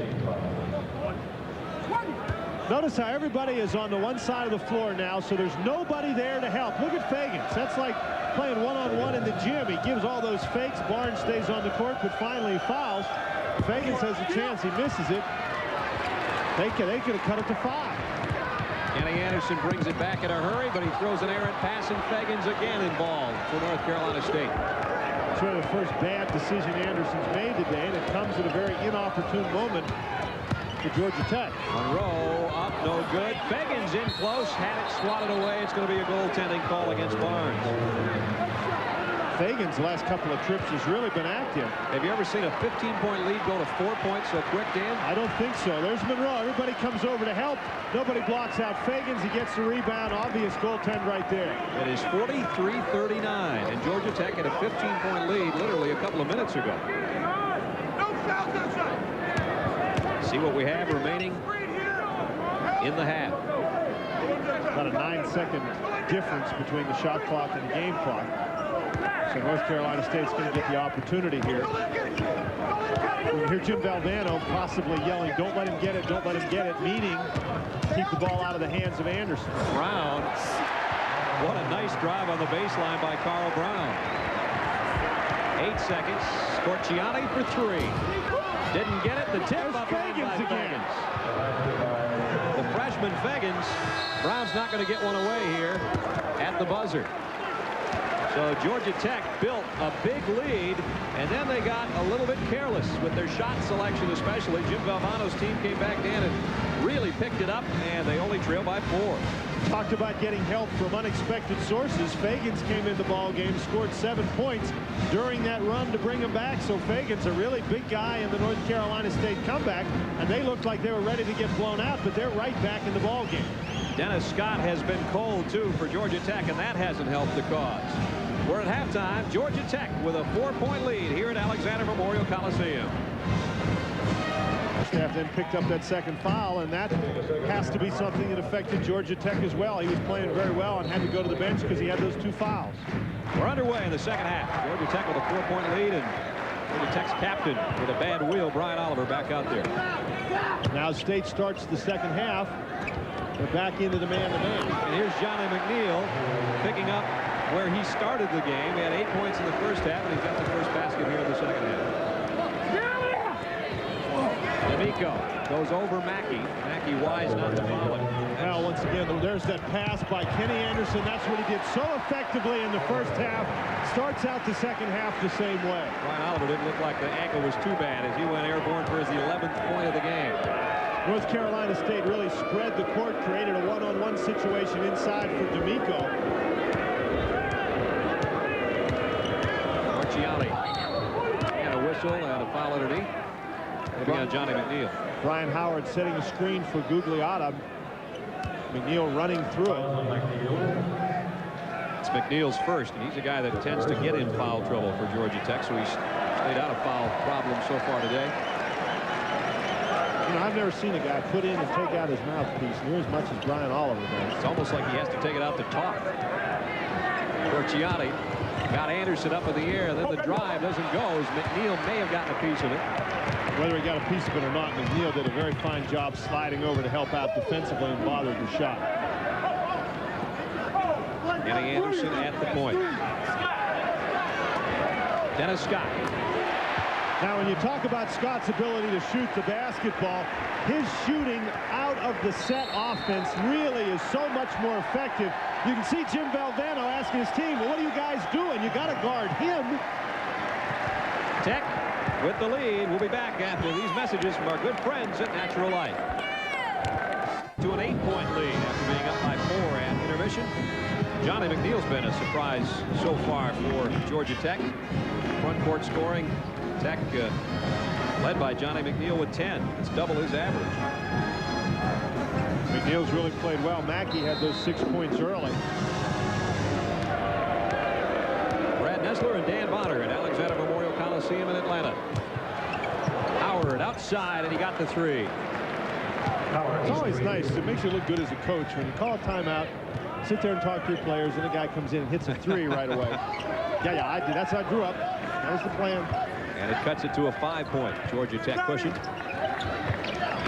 Notice how everybody is on the one side of the floor now, so there's nobody there to help. Look at Feggins. That's like playing one-on-one in the gym. He gives all those fakes. Barnes stays on the court, but finally he fouls. Feggins has a chance. He misses it. They could have cut it to 5. Kenny Anderson brings it back in a hurry, but he throws an errant pass, and Feggins again involved for North Carolina State. It's really the first bad decision Anderson's made today, and it comes at a very inopportune moment for Georgia Tech. Monroe up, no good. Feggins in close, had it swatted away. It's going to be a goaltending call against Barnes. Feggins' last couple of trips has really been active. Have you ever seen a 15-point lead go to 4 points so quick, Dan? I don't think so. There's Monroe. Everybody comes over to help. Nobody blocks out Feggins. He gets the rebound. Obvious goaltend right there. It is 43-39, and Georgia Tech had a 15-point lead literally a couple of minutes ago. See what we have remaining in the half. About a 9-second difference between the shot clock and the game clock. So North Carolina State's going to get the opportunity here. You hear Jim Valvano possibly yelling, "Don't let him get it, don't let him get it," meaning keep the ball out of the hands of Anderson. Brown. What a nice drive on the baseline by Carl Brown. 8 seconds. Corchiani for 3. Didn't get it. The tip up by Feggins. The freshman Feggins. Brown's not going to get one away here at the buzzer. So Georgia Tech built a big lead, and then they got a little bit careless with their shot selection, especially. Jim Valvano's team came back in and really picked it up, and they only trail by 4. Talked about getting help from unexpected sources. Feggins came in the ball game, scored 7 points during that run to bring him back. So Feggins, a really big guy in the North Carolina State comeback, and they looked like they were ready to get blown out, but they're right back in the ball game. Dennis Scott has been cold, too, for Georgia Tech, and that hasn't helped the cause. We're at halftime. Georgia Tech with a 4-point lead here at Alexander Memorial Coliseum. Staff then picked up that second foul, and that has to be something that affected Georgia Tech as well. He was playing very well and had to go to the bench because he had those 2 fouls. We're underway in the second half. Georgia Tech with a 4-point lead, and Georgia Tech's captain with a bad wheel, Brian Oliver, back out there. Now State starts the second half. They're back into the man-to-man. And here's Johnny McNeil picking up where he started the game. He had 8 points in the first half, and he's got the first basket here in the second half. D'Amico goes over Mackey. Mackey wise not to foul him. Well, once again, there's that pass by Kenny Anderson. That's what he did so effectively in the first half. Starts out the second half the same way. Brian Oliver didn't look like the ankle was too bad as he went airborne for his 11th point of the game. North Carolina State really spread the court, created a one-on-one situation inside for D'Amico. Marchiali and a whistle and a foul underneath. Moving on Johnny McNeil. Brian Howard setting a screen for Gugliotta. McNeil running through it. It's McNeil's first, and he's a guy that tends to get in foul trouble for Georgia Tech, so he's stayed out of foul problems so far today. You know, I've never seen a guy put in and take out his mouthpiece near as much as Brian Oliver does. It's almost like he has to take it out to talk. Corciani got Anderson up in the air, then the drive doesn't go, as McNeil may have gotten a piece of it. Whether he got a piece of it or not, McNeil did a very fine job sliding over to help out defensively and bothered the shot. Kenny Anderson at the point. Dennis Scott. Now, when you talk about Scott's ability to shoot the basketball, his shooting out of the set offense really is so much more effective. You can see Jim Valvano asking his team, well, what are you guys doing? You got to guard him. Tech with the lead. We'll be back after these messages from our good friends at Natural Light. To an 8-point lead after being up by 4 at intermission. Johnny McNeil's been a surprise so far for Georgia Tech. Front court scoring. Tech led by Johnny McNeil with 10. It's double his average. McNeil's really played well. Mackey had those 6 points early. Brad Nessler and Dan Bonner at Alexander Memorial Coliseum in Atlanta. Howard outside, and he got the 3. It's always nice. It makes you look good as a coach when you call a timeout, sit there and talk to your players, and the guy comes in and hits a 3 right away. Yeah, I did. That's how I grew up. That was the plan. And it cuts it to a 5-point. Georgia Tech pushing.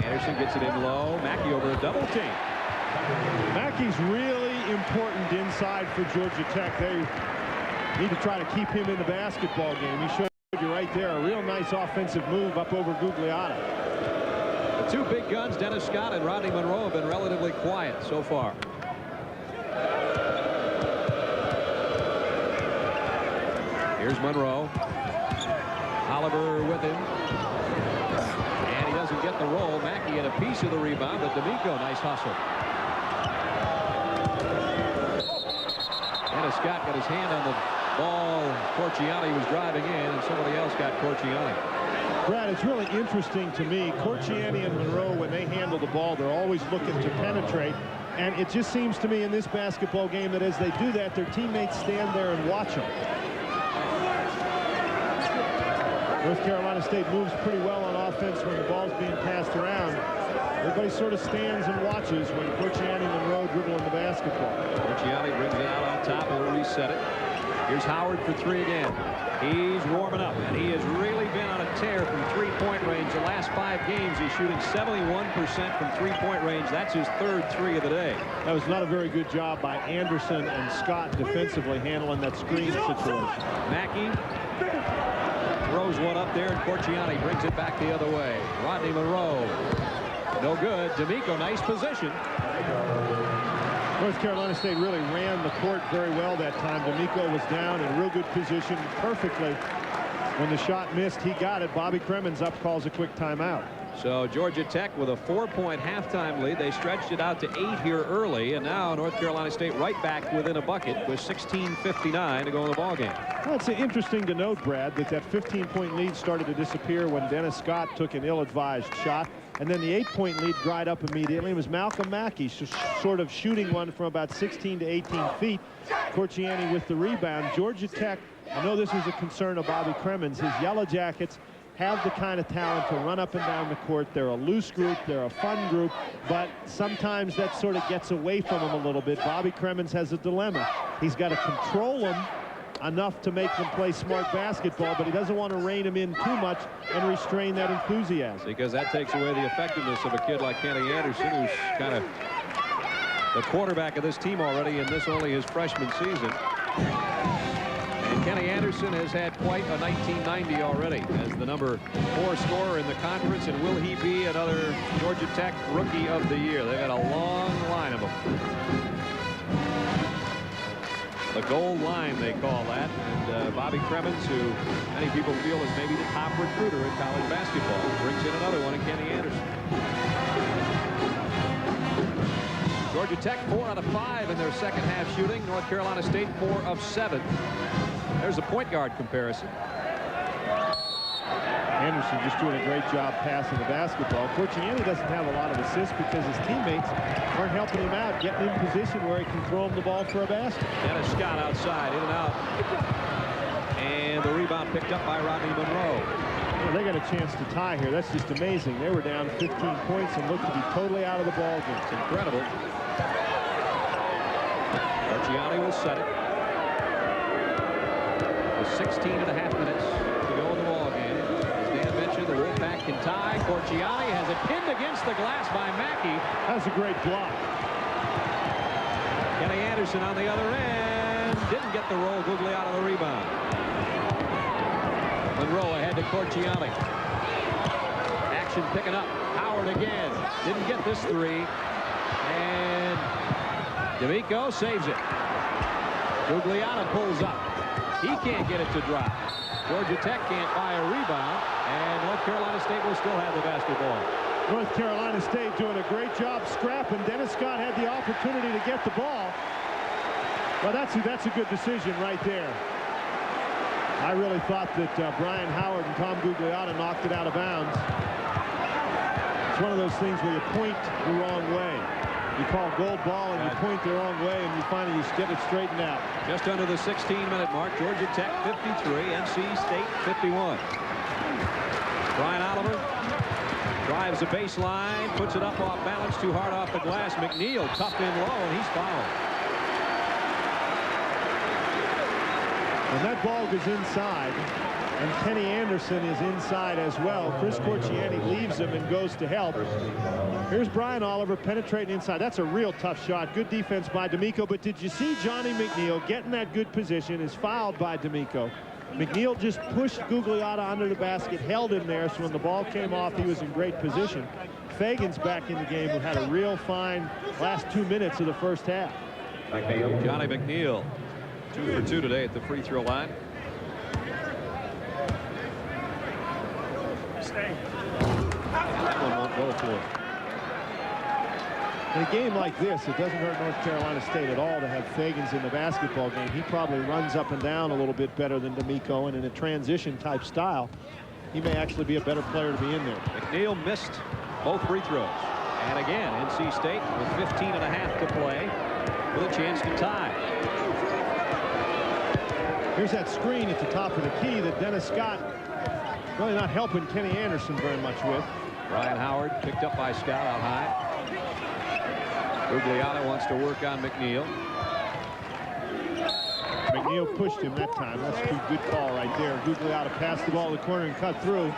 Anderson gets it in low. Mackey over a double team. Mackey's really important inside for Georgia Tech. They need to try to keep him in the basketball game. He showed you right there a real nice offensive move up over Gugliotta. The 2 big guns, Dennis Scott and Rodney Monroe, have been relatively quiet so far. Here's Monroe. Oliver with him. And he doesn't get the roll. Mackey had a piece of the rebound, but D'Amico, nice hustle. Dennis Scott got his hand on the ball. Corciani was driving in, and somebody else got Corciani. Brad, it's really interesting to me. Corciani and Monroe, when they handle the ball, they're always looking to penetrate. And it just seems to me in this basketball game that as they do that, their teammates stand there and watch them. North Carolina State moves pretty well on offense when the ball's being passed around. Everybody sort of stands and watches when Corciani and Monroe dribble in the basketball. Corciani brings it out on top, and we'll reset it. Here's Howard for 3 again. He's warming up, and he has really been on a tear from 3-point range. The last 5 games, he's shooting 71% from 3-point range. That's his 3rd 3 of the day. That was not a very good job by Anderson and Scott defensively handling that screen situation. Mackey throws one up there, and Corciani brings it back the other way. Rodney Monroe, no good. D'Amico, nice position. North Carolina State really ran the court very well that time. D'Amico was down in real good position perfectly. When the shot missed, he got it. Bobby Cremins up, calls a quick timeout. So Georgia Tech with a 4-point halftime lead. They stretched it out to 8 here early, and now North Carolina State right back within a bucket with 16:59 to go in the ballgame. Well, it's interesting to note, Brad, that 15-point lead started to disappear when Dennis Scott took an ill-advised shot, and then the 8-point lead dried up immediately. It was Malcolm Mackey sort of shooting one from about 16 to 18 feet. Corchiani with the rebound. Georgia Tech, I know this was a concern of Bobby Cremins. His Yellow Jackets have the kind of talent to run up and down the court. They're a loose group, they're a fun group, but sometimes that sort of gets away from them a little bit. Bobby Cremins has a dilemma. He's got to control them enough to make them play smart basketball, but he doesn't want to rein them in too much and restrain that enthusiasm. Because that takes away the effectiveness of a kid like Kenny Anderson, who's kind of the quarterback of this team already, and this only his freshman season. And Kenny Anderson has had quite a 1990 already as the number 4 scorer in the conference, and will he be another Georgia Tech Rookie of the Year? They've got a long line of them. The gold line, they call that. And Bobby Cremins, who many people feel is maybe the top recruiter in college basketball, brings in another one in Kenny Anderson. Georgia Tech 4 out of 5 in their second half shooting. North Carolina State 4 of 7. There's a point guard comparison. Anderson just doing a great job passing the basketball. Corchiani doesn't have a lot of assists because his teammates aren't helping him out, getting in position where he can throw him the ball for a basket. Dennis Scott outside, in and out. And the rebound picked up by Rodney Monroe. Well, they got a chance to tie here. That's just amazing. They were down 15 points and looked to be totally out of the ball game. It's incredible. Corchiani will set it. With 16.5 minutes to go in the ball game. As Dan mentioned, the Wolfpack can tie. Corchiani has it pinned against the glass by Mackey. That was a great block. Kenny Anderson on the other end. Didn't get the roll. Googly out of the rebound. Monroe ahead to Corchiani. Action picking up. Howard again. Didn't get this three. And D'Amico saves it. Gugliotta pulls up. He can't get it to drop. Georgia Tech can't buy a rebound. And North Carolina State will still have the basketball. North Carolina State doing a great job scrapping. Dennis Scott had the opportunity to get the ball. Well, that's a good decision right there. I really thought that Brian Howard and Tom Gugliotta knocked it out of bounds. It's one of those things where you point the wrong way. You call gold ball and you point the wrong way, and you finally just get it straightened out. Just under the 16-minute mark. Georgia Tech 53, NC State 51. Brian Oliver drives the baseline, puts it up off balance, too hard off the glass. McNeil tucked in low, and he's fouled. And that ball goes inside, and Kenny Anderson is inside as well. Chris Corchiani leaves him and goes to help. Here's Brian Oliver penetrating inside. That's a real tough shot. Good defense by D'Amico. But did you see Johnny McNeil getting that good position? Is fouled by D'Amico. McNeil just pushed Gugliotta under the basket, held him there, so when the ball came off, he was in great position. Fagan's back in the game, who had a real fine last 2 minutes of the first half. Johnny McNeil, 2 for 2 today at the free throw line. That one won't go for it. In a game like this, it doesn't hurt North Carolina State at all to have Fagans in the basketball game. He probably runs up and down a little bit better than D'Amico, and in a transition type style, he may actually be a better player to be in there. McNeil missed both free throws. And again, NC State with 15.5 to play with a chance to tie. Here's that screen at the top of the key that Dennis Scott really not helping Kenny Anderson very much with. Brian Howard picked up by Scott out high. Gugliotta wants to work on McNeil. McNeil pushed him that time. That's a good call right there. Gugliotta passed the ball to the corner and cut through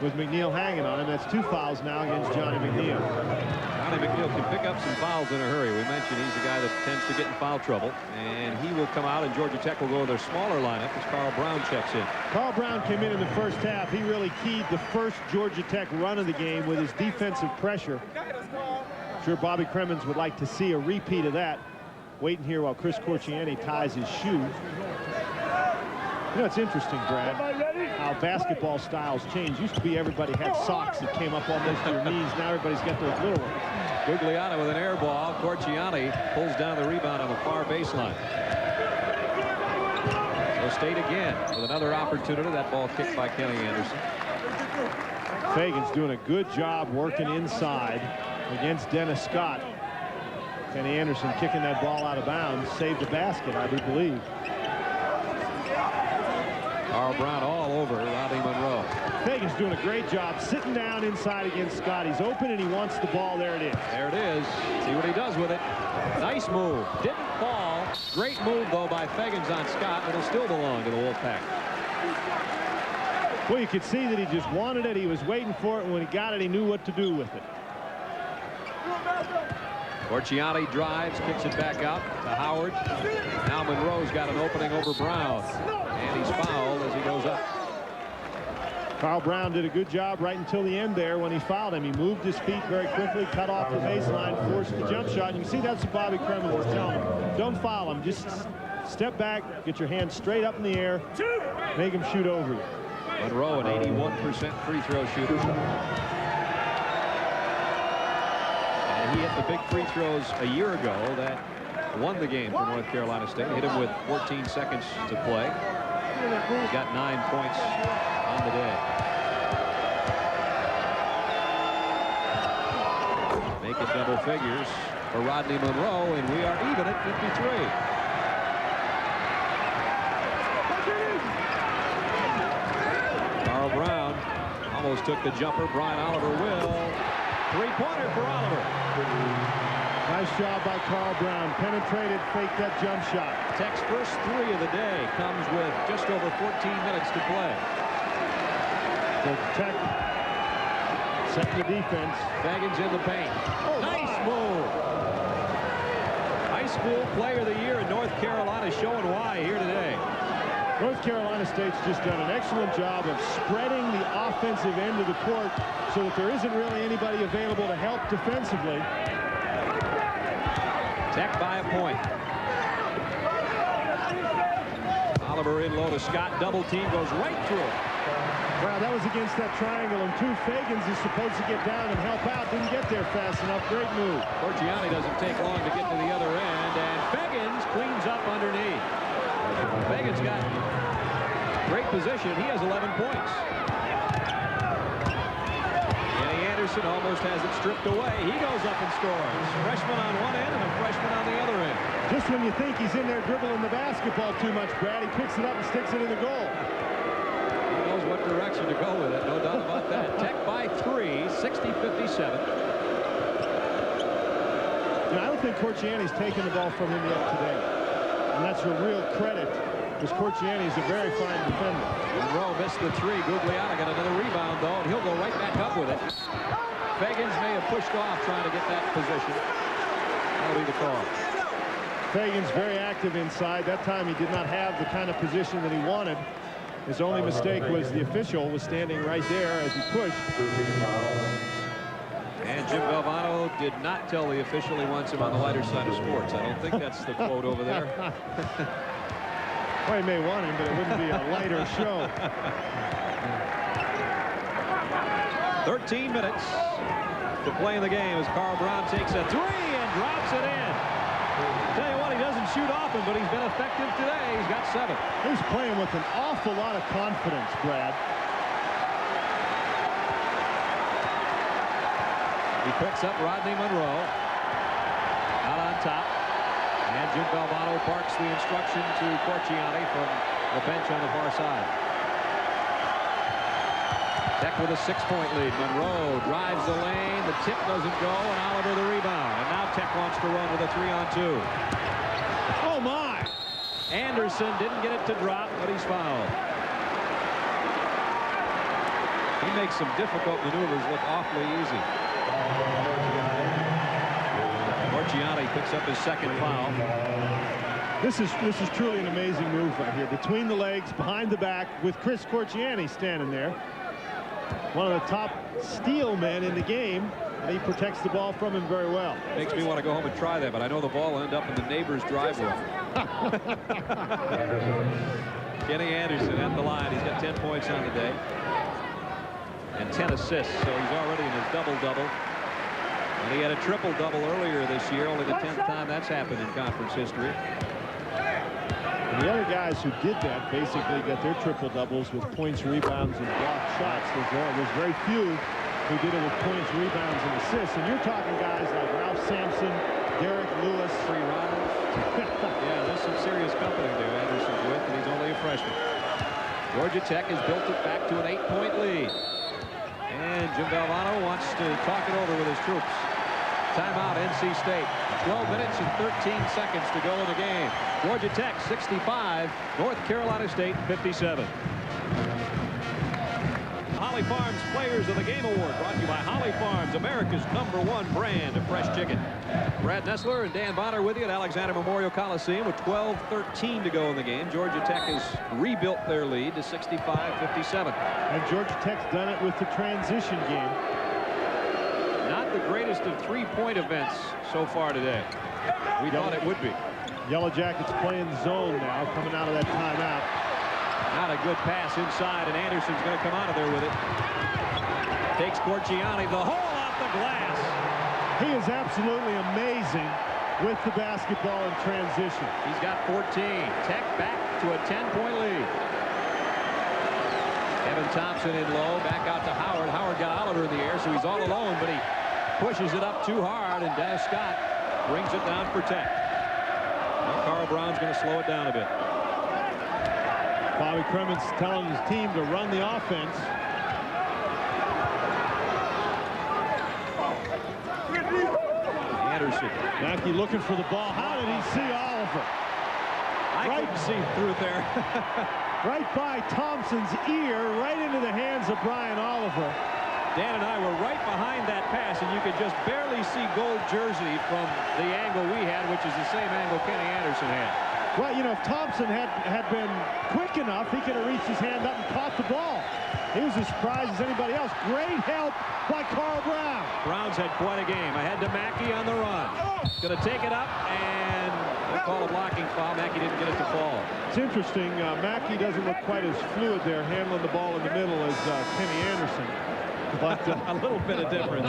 with McNeil hanging on him. That's 2 fouls now against Johnny McNeil. Johnny McNeil can pick up some fouls in a hurry. We mentioned he's a guy that tends to get in foul trouble. And he will come out, and Georgia Tech will go with their smaller lineup as Carl Brown checks in. Carl Brown came in the first half. He really keyed the first Georgia Tech run of the game with his defensive pressure. I'm sure Bobby Cremins would like to see a repeat of that. Waiting here while Chris Corchiani ties his shoe. You know, it's interesting, Brad, how basketball styles change. Used to be everybody had socks that came up almost to their knees. Now everybody's got those little ones. Gugliotta with an air ball. Corchiani pulls down the rebound on the far baseline. So State again with another opportunity. That ball kicked by Kenny Anderson. Fagan's doing a good job working inside against Dennis Scott. Kenny Anderson kicking that ball out of bounds saved the basket, I do believe. Carl Brown all over Rodney Monroe. Fagan's doing a great job sitting down inside against Scott. He's open and he wants the ball. There it is. There it is. See what he does with it. Nice move. Didn't fall. Great move, though, by Fagans on Scott. It'll still belong to the Wolfpack. Well, you could see that he just wanted it. He was waiting for it, and when he got it, he knew what to do with it. Corchiani drives, kicks it back out to Howard. Now Monroe's got an opening over Brown. And he's fouled as he goes up. Carl Brown did a good job right until the end there when he fouled him. He moved his feet very quickly, cut off the baseline, forced the jump shot. And you can see that's what Bobby Cremins was telling him. Don't foul him. Just step back, get your hands straight up in the air, make him shoot over you. Monroe, an 81% free throw shooter. And he hit the big free throws a year ago that won the game for North Carolina State. Hit him with 14 seconds to play. He got 9 points on the day. Make it double figures for Rodney Monroe, and we are even at 53. Carl Brown almost took the jumper. Brian Oliver will. Three-pointer for Oliver. Nice job by Carl Brown. Penetrated, faked that jump shot. Tech's first three of the day comes with just over 14 minutes to play. So Tech set the defense. Fagans in the paint. Oh, nice move. High school player of the year in North Carolina, showing why here today. North Carolina State's just done an excellent job of spreading the offensive end of the court so that there isn't really anybody available to help defensively. Tech by a point. Oliver in low to Scott. Double team goes right through it. Wow, that was against that triangle, and Fagans is supposed to get down and help out. Didn't get there fast enough. Great move. Corchiani doesn't take long to get to the other end, and Fagans cleans up underneath. Fagans got great position. He has 11 points. Kenny Anderson almost has it stripped away. He goes up and scores. Freshman on one end and a freshman on the other end. Just when you think he's in there dribbling the basketball too much, Brad, he picks it up and sticks it in the goal. He knows what direction to go with it, no doubt about that. Tech by 3, 60-57. I don't think Corchiani's taken the ball from him yet today. And that's a real credit, because Corchiani is a very fine defender. Monroe missed the three. Gugliotta got another rebound, though, and he'll go right back up with it. Fagans may have pushed off trying to get that position. That'll be the call. Fagans very active inside. That time he did not have the kind of position that he wanted. His only mistake was the official was standing right there as he pushed. And Jim Galvano did not tell the official he wants him on the lighter side of sports. I don't think that's the quote over there. Well, he may want him, but it wouldn't be a lighter show. 13 minutes to play in the game as Carl Brown takes a three and drops it in. Tell you what, he doesn't shoot often, but he's been effective today. He's got 7. He's playing with an awful lot of confidence, Brad. He picks up Rodney Monroe out on top, and Jim Galvano barks the instruction to Corchiani from the bench on the far side. Tech with a 6-point lead. Monroe drives the lane. The tip doesn't go, and Oliver the rebound. And now Tech wants to run with a 3-on-2. Oh, my! Anderson didn't get it to drop, but he's fouled. He makes some difficult maneuvers look awfully easy. Corchiani picks up his second foul. This is truly an amazing move right here. Between the legs, behind the back, with Chris Corchiani standing there. One of the top steal men in the game, and he protects the ball from him very well. Makes me want to go home and try that, but I know the ball will end up in the neighbor's driveway. Kenny Anderson at the line. He's got 10 points on the day and 10 assists, so he's already in his double-double. And he had a triple-double earlier this year, only the 10th time that's happened in conference history. And the other guys who did that basically got their triple-doubles with points, rebounds, and blocked shots. There's very few who did it with points, rebounds, and assists. And you're talking guys like Ralph Sampson, Derek Lewis. 3 runners. Yeah, there's some serious company there Anderson's with, and he's only a freshman. Georgia Tech has built it back to an 8-point lead. And Jim Valvano wants to talk it over with his troops. Timeout, NC State. 12 minutes and 13 seconds to go in the game. Georgia Tech 65, North Carolina State 57. Holly Farms Players of the Game Award brought to you by Holly Farms, America's #1 brand of fresh chicken. Brad Nessler and Dan Bonner with you at Alexander Memorial Coliseum with 12:13 to go in the game. Georgia Tech has rebuilt their lead to 65-57. And Georgia Tech's done it with the transition game. Not the greatest of 3-point events so far today. We thought it would be. Yellow Jackets playing zone now, coming out of that timeout. Not a good pass inside, and Anderson's going to come out of there with it. Takes Corchiani, the hole off the glass. He is absolutely amazing with the basketball in transition. He's got 14. Tech back to a 10-point lead. Kevin Thompson in low, back out to Howard. Howard got Oliver in the air, so he's all alone, but he pushes it up too hard, and Dennis Scott brings it down for Tech. Now Carl Brown's going to slow it down a bit. Bobby Cremins telling his team to run the offense. Anderson. Mackey looking for the ball. How did he see Oliver? I couldn't see through there. Right by Thompson's ear, right into the hands of Brian Oliver. Dan and I were right behind that pass, and you could just barely see gold jersey from the angle we had, which is the same angle Kenny Anderson had. Well, you know, if Thompson had been quick enough, he could have reached his hand up and caught the ball. He was as surprised as anybody else. Great help by Carl Brown. Brown's had quite a game. Ahead to Mackey on the run. Going to take it up, and they call a blocking foul. Mackey didn't get it to fall. It's interesting. Mackey doesn't look quite as fluid there, handling the ball in the middle as Kenny Anderson. But a little bit of difference.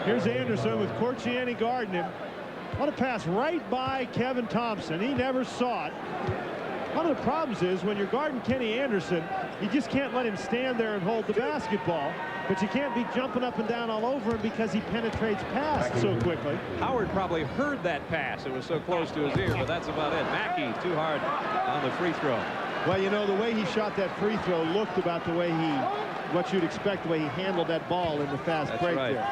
Here's Anderson with Corchiani guarding him. What a pass right by Kevin Thompson. He never saw it. One of the problems is when you're guarding Kenny Anderson, you just can't let him stand there and hold the basketball. But you can't be jumping up and down all over him because he penetrates past so quickly. Howard probably heard that pass. It was so close to his ear, but that's about it. Mackey too hard on the free throw. Well, you know, the way he shot that free throw looked about the way what you'd expect, the way he handled that ball in the fast break there.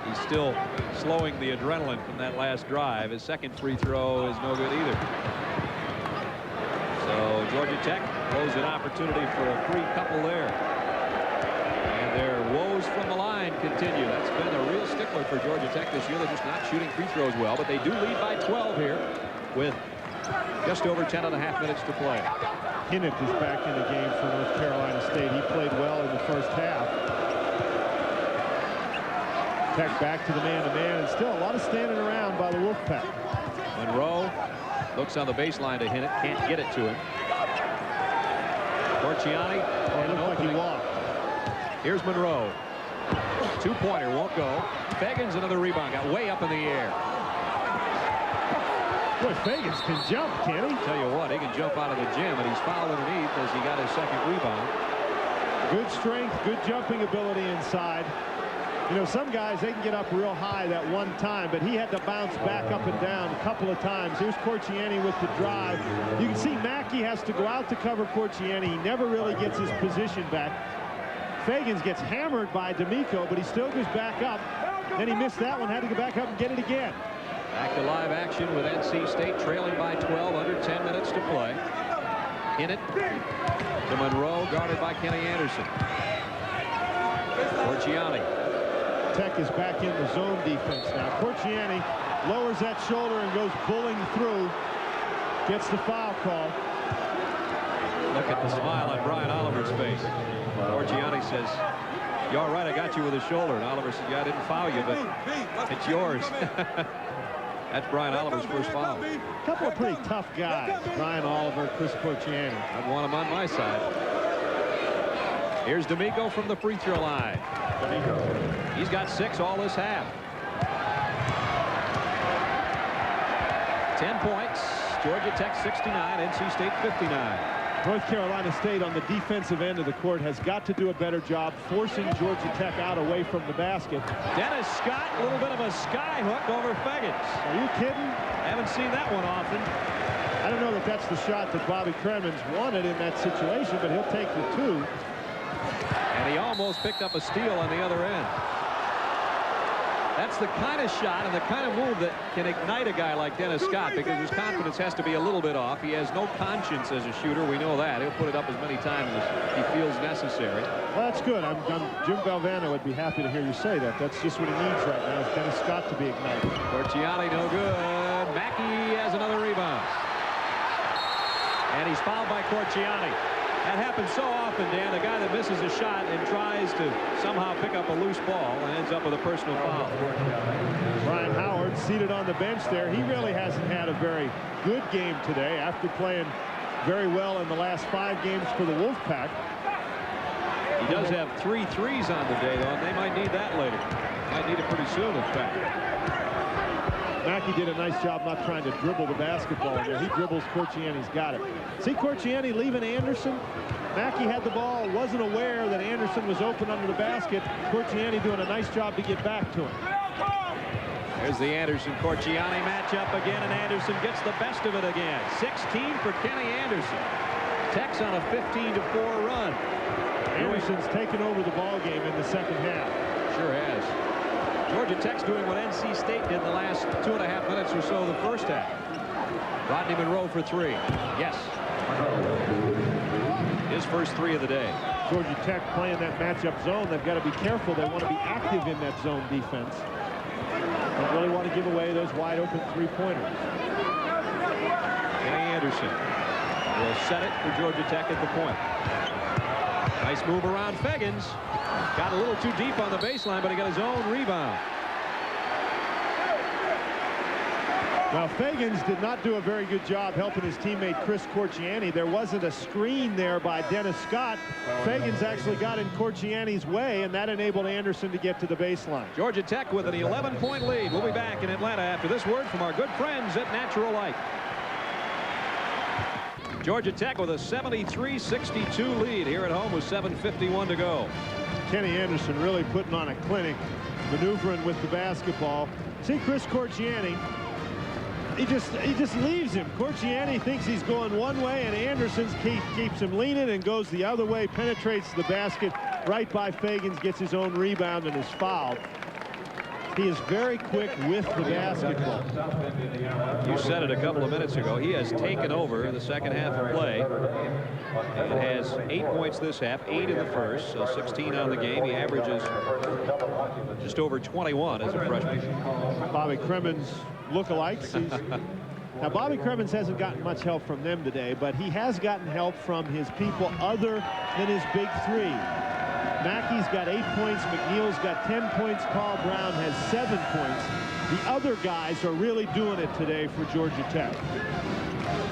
He's still slowing the adrenaline from that last drive. His second free throw is no good either. So Georgia Tech blows an opportunity for a free couple there. And their woes from the line continue. That's been a real stickler for Georgia Tech this year. They're just not shooting free throws well, but they do lead by 12 here with just over 10.5 minutes to play. Hinnett is back in the game for North Carolina State. He played well in the first half. Tech back to the man-to-man, and still a lot of standing around by the Wolfpack. Monroe looks on the baseline to Hinnett, can't get it to him. Corchiani. Looked like he walked. Here's Monroe. Two-pointer won't go. Fagans another rebound, got way up in the air. Boy, Fagans can jump, can he? Tell you what, he can jump out of the gym, and he's fouled underneath as he got his second rebound. Good strength, good jumping ability inside. You know, some guys, they can get up real high that one time, but he had to bounce back up and down a couple of times. Here's Corchiani with the drive. You can see Mackey has to go out to cover Corchiani. He never really gets his position back. Fagans gets hammered by D'Amico, but he still goes back up. Then he missed that one, had to go back up and get it again. Back to live action with NC State trailing by 12, under 10 minutes to play. Hinnett to Monroe, guarded by Kenny Anderson. Corchiani. Tech is back in the zone defense now. Corchiani lowers that shoulder and goes bullying through. Gets the foul call. Look at the smile on Brian Oliver's face. Corchiani says, "You're all right, I got you with the shoulder." And Oliver said, "Yeah, I didn't foul you, but it's yours." That's Brian Oliver's first foul. A couple of pretty tough guys, Brian Oliver, Chris Corchiani. I'd want him on my side. Here's D'Amico from the free throw line. He's got 6 all this half. 10 points. Georgia Tech 69, NC State 59. North Carolina State on the defensive end of the court has got to do a better job forcing Georgia Tech out away from the basket. Dennis Scott, a little bit of a sky hook over Feggins. Are you kidding? Haven't seen that one often. I don't know that that's the shot that Bobby Cremins wanted in that situation, but he'll take the two. And he almost picked up a steal on the other end. That's the kind of shot and the kind of move that can ignite a guy like Dennis Scott, because his confidence has to be a little bit off. He has no conscience as a shooter. We know that. He'll put it up as many times as he feels necessary. Well, that's good. Jim Valvano would be happy to hear you say that. That's just what he needs right now, is Dennis Scott to be ignited. Corchiani, no good. Mackey has another rebound. And he's fouled by Corchiani. That happens so often, Dan. A guy that misses a shot and tries to somehow pick up a loose ball and ends up with a personal foul. Brian Howard seated on the bench there. He really hasn't had a very good game today after playing very well in the last 5 games for the Wolfpack. He does have 3 threes on the day, though, and they might need that later. Might need it pretty soon, in fact. Mackey did a nice job not trying to dribble the basketball there. He dribbles. Corchiani's got it. See Corchiani leaving Anderson? Mackey had the ball, wasn't aware that Anderson was open under the basket. Corchiani doing a nice job to get back to him. There's the Anderson-Corchiani matchup again, and Anderson gets the best of it again. 16 for Kenny Anderson. Tech's on a 15-4 run. Anderson's taken over the ball game in the second half. Sure has. Georgia Tech's doing what NC State did the last 2.5 minutes or so of the first half. Rodney Monroe for 3. Yes. His first 3 of the day. Georgia Tech playing that matchup zone. They've got to be careful. They want to be active in that zone defense. Don't really want to give away those wide open 3-pointers. Kenny Anderson will set it for Georgia Tech at the point. Nice move around Feggins. Got a little too deep on the baseline, but he got his own rebound. Well, Feggins did not do a very good job helping his teammate Chris Corchiani. There wasn't a screen there by Dennis Scott. Feggins actually got in Corchiani's way, and that enabled Anderson to get to the baseline. Georgia Tech with an 11-point lead. We'll be back in Atlanta after this word from our good friends at Natural Light. Georgia Tech with a 73-62 lead here at home with 7:51 to go. Kenny Anderson really putting on a clinic, maneuvering with the basketball. See Chris Corchiani, he just leaves him. Corchiani thinks he's going one way, and Anderson keeps him leaning and goes the other way, penetrates the basket right by Feggins, gets his own rebound, and is fouled. He is very quick with the basketball. You said it a couple of minutes ago. He has taken over the second half of play and has 8 points this half, 8 in the first, so 16 on the game. He averages just over 21 as a freshman. Bobby Cremins lookalikes. Now, Bobby Cremins hasn't gotten much help from them today, but he has gotten help from his people other than his big 3. Mackey's got 8 points. McNeil's got 10 points. Paul Brown has 7 points. The other guys are really doing it today for Georgia Tech.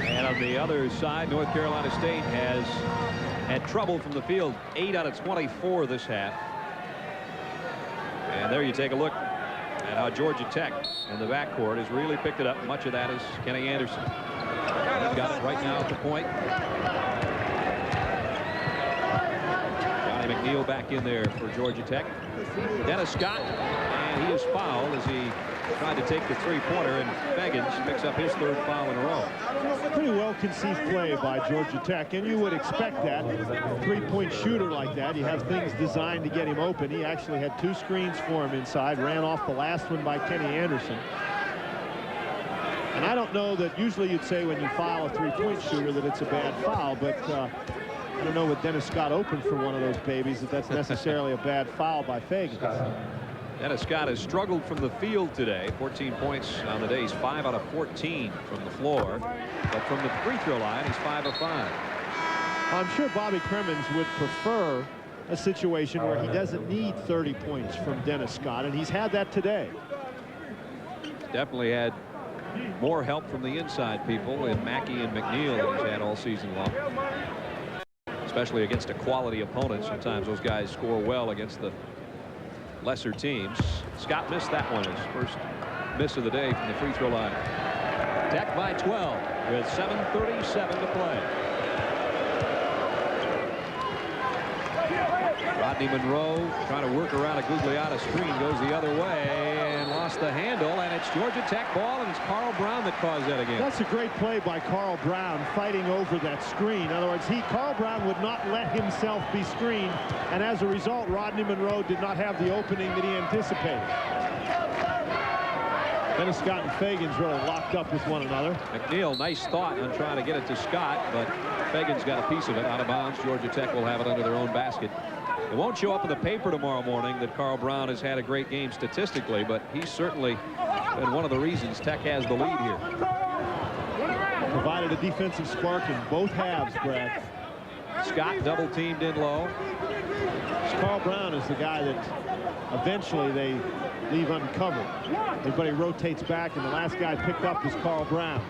And on the other side, North Carolina State has had trouble from the field. 8 out of 24 this half. And there you take a look at how Georgia Tech in the backcourt has really picked it up. Much of that is Kenny Anderson. He's got it right now at the point. McNeil back in there for Georgia Tech. Dennis Scott, and he is fouled as he tried to take the 3-pointer, and Feggins picks up his 3rd foul in a row. Pretty well conceived play by Georgia Tech, and you would expect that. 3-point shooter like that, you have things designed to get him open. He actually had 2 screens for him inside, ran off the last one by Kenny Anderson. And I don't know that usually you'd say when you foul a 3-point shooter that it's a bad foul, but I don't know with Dennis Scott open for one of those babies that that's necessarily a bad foul by Feggins. Dennis Scott has struggled from the field today. 14 points on the day. He's 5 out of 14 from the floor. But from the free throw line, he's 5 of 5. I'm sure Bobby Cremins would prefer a situation where he doesn't need 30 points from Dennis Scott, and he's had that today. Definitely had more help from the inside people in Mackey and McNeil than he's had all season long. Especially against a quality opponent. Sometimes those guys score well against the lesser teams. Scott missed that one, his first miss of the day from the free throw line. Tech by 12 with 7:37 to play. Rodney Monroe trying to work around a Gugliotta screen, goes the other way and lost the handle, and it's Georgia Tech ball, and it's Carl Brown that caused that again. That's a great play by Carl Brown, fighting over that screen. In other words, Carl Brown would not let himself be screened, and as a result, Rodney Monroe did not have the opening that he anticipated. Dennis Scott and Fagans really locked up with one another. McNeil, nice thought on trying to get it to Scott, but Fagans got a piece of it out of bounds. Georgia Tech will have it under their own basket. It won't show up in the paper tomorrow morning that Carl Brown has had a great game statistically, but he's certainly been one of the reasons Tech has the lead here. Provided a defensive spark in both halves, Brad. Scott double teamed in low. Carl Brown is the guy that eventually they leave uncovered. Everybody rotates back, and the last guy picked up is Carl Brown.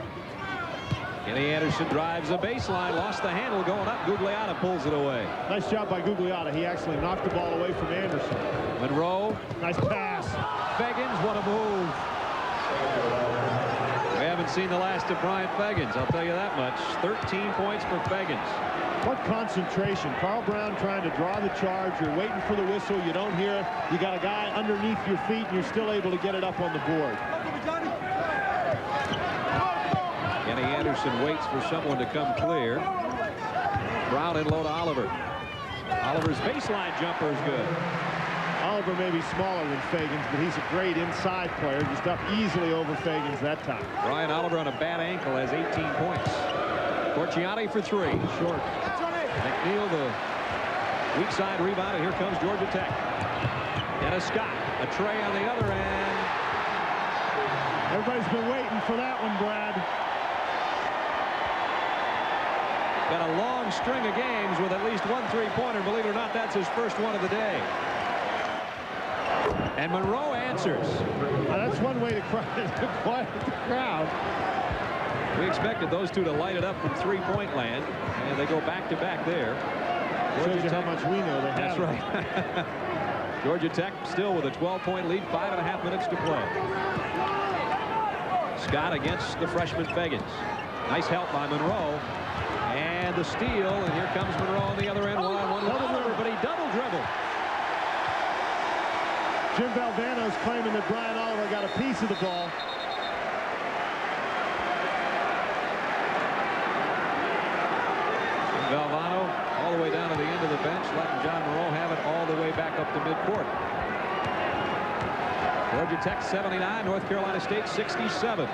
Kenny Anderson drives the baseline, lost the handle going up. Gugliotta pulls it away. Nice job by Gugliotta. He actually knocked the ball away from Anderson. Monroe. Nice pass. Fagans, what a move. We haven't seen the last of Brian Fagans, I'll tell you that much. 13 points for Fagans. What concentration. Carl Brown trying to draw the charge. You're waiting for the whistle. You don't hear it. You got a guy underneath your feet, and you're still able to get it up on the board. Kenny Anderson waits for someone to come clear. Brown in low to Oliver. Oliver's baseline jumper is good. Oliver may be smaller than Fagans, but he's a great inside player. Just up easily over Fagans that time. Ryan Oliver on a bad ankle has 18 points. Forciani for three. Short. McNeil the weak side rebound, and here comes Georgia Tech. Dennis Scott, a tray on the other end. Everybody's been waiting for that one, Brad. Got a long string of games with at least one three-pointer. Believe it or not, that's his first one of the day. And Monroe answers. That's one way to quiet the crowd. We expected those two to light it up from three-point land, and they go back-to-back there. Shows you how much we know they have. That's right. Georgia Tech still with a 12-point lead, 5.5 minutes to play. Scott against the freshman Fagans. Nice help by Monroe. And the steal, and here comes Monroe on the other end. One-on-one with Oliver, but he double dribbled. Jim Valvano's claiming that Brian Oliver got a piece of the ball. Valvano all the way down to the end of the bench, letting John Monroe have it all the way back up to midcourt. Georgia Tech 79, North Carolina State 67.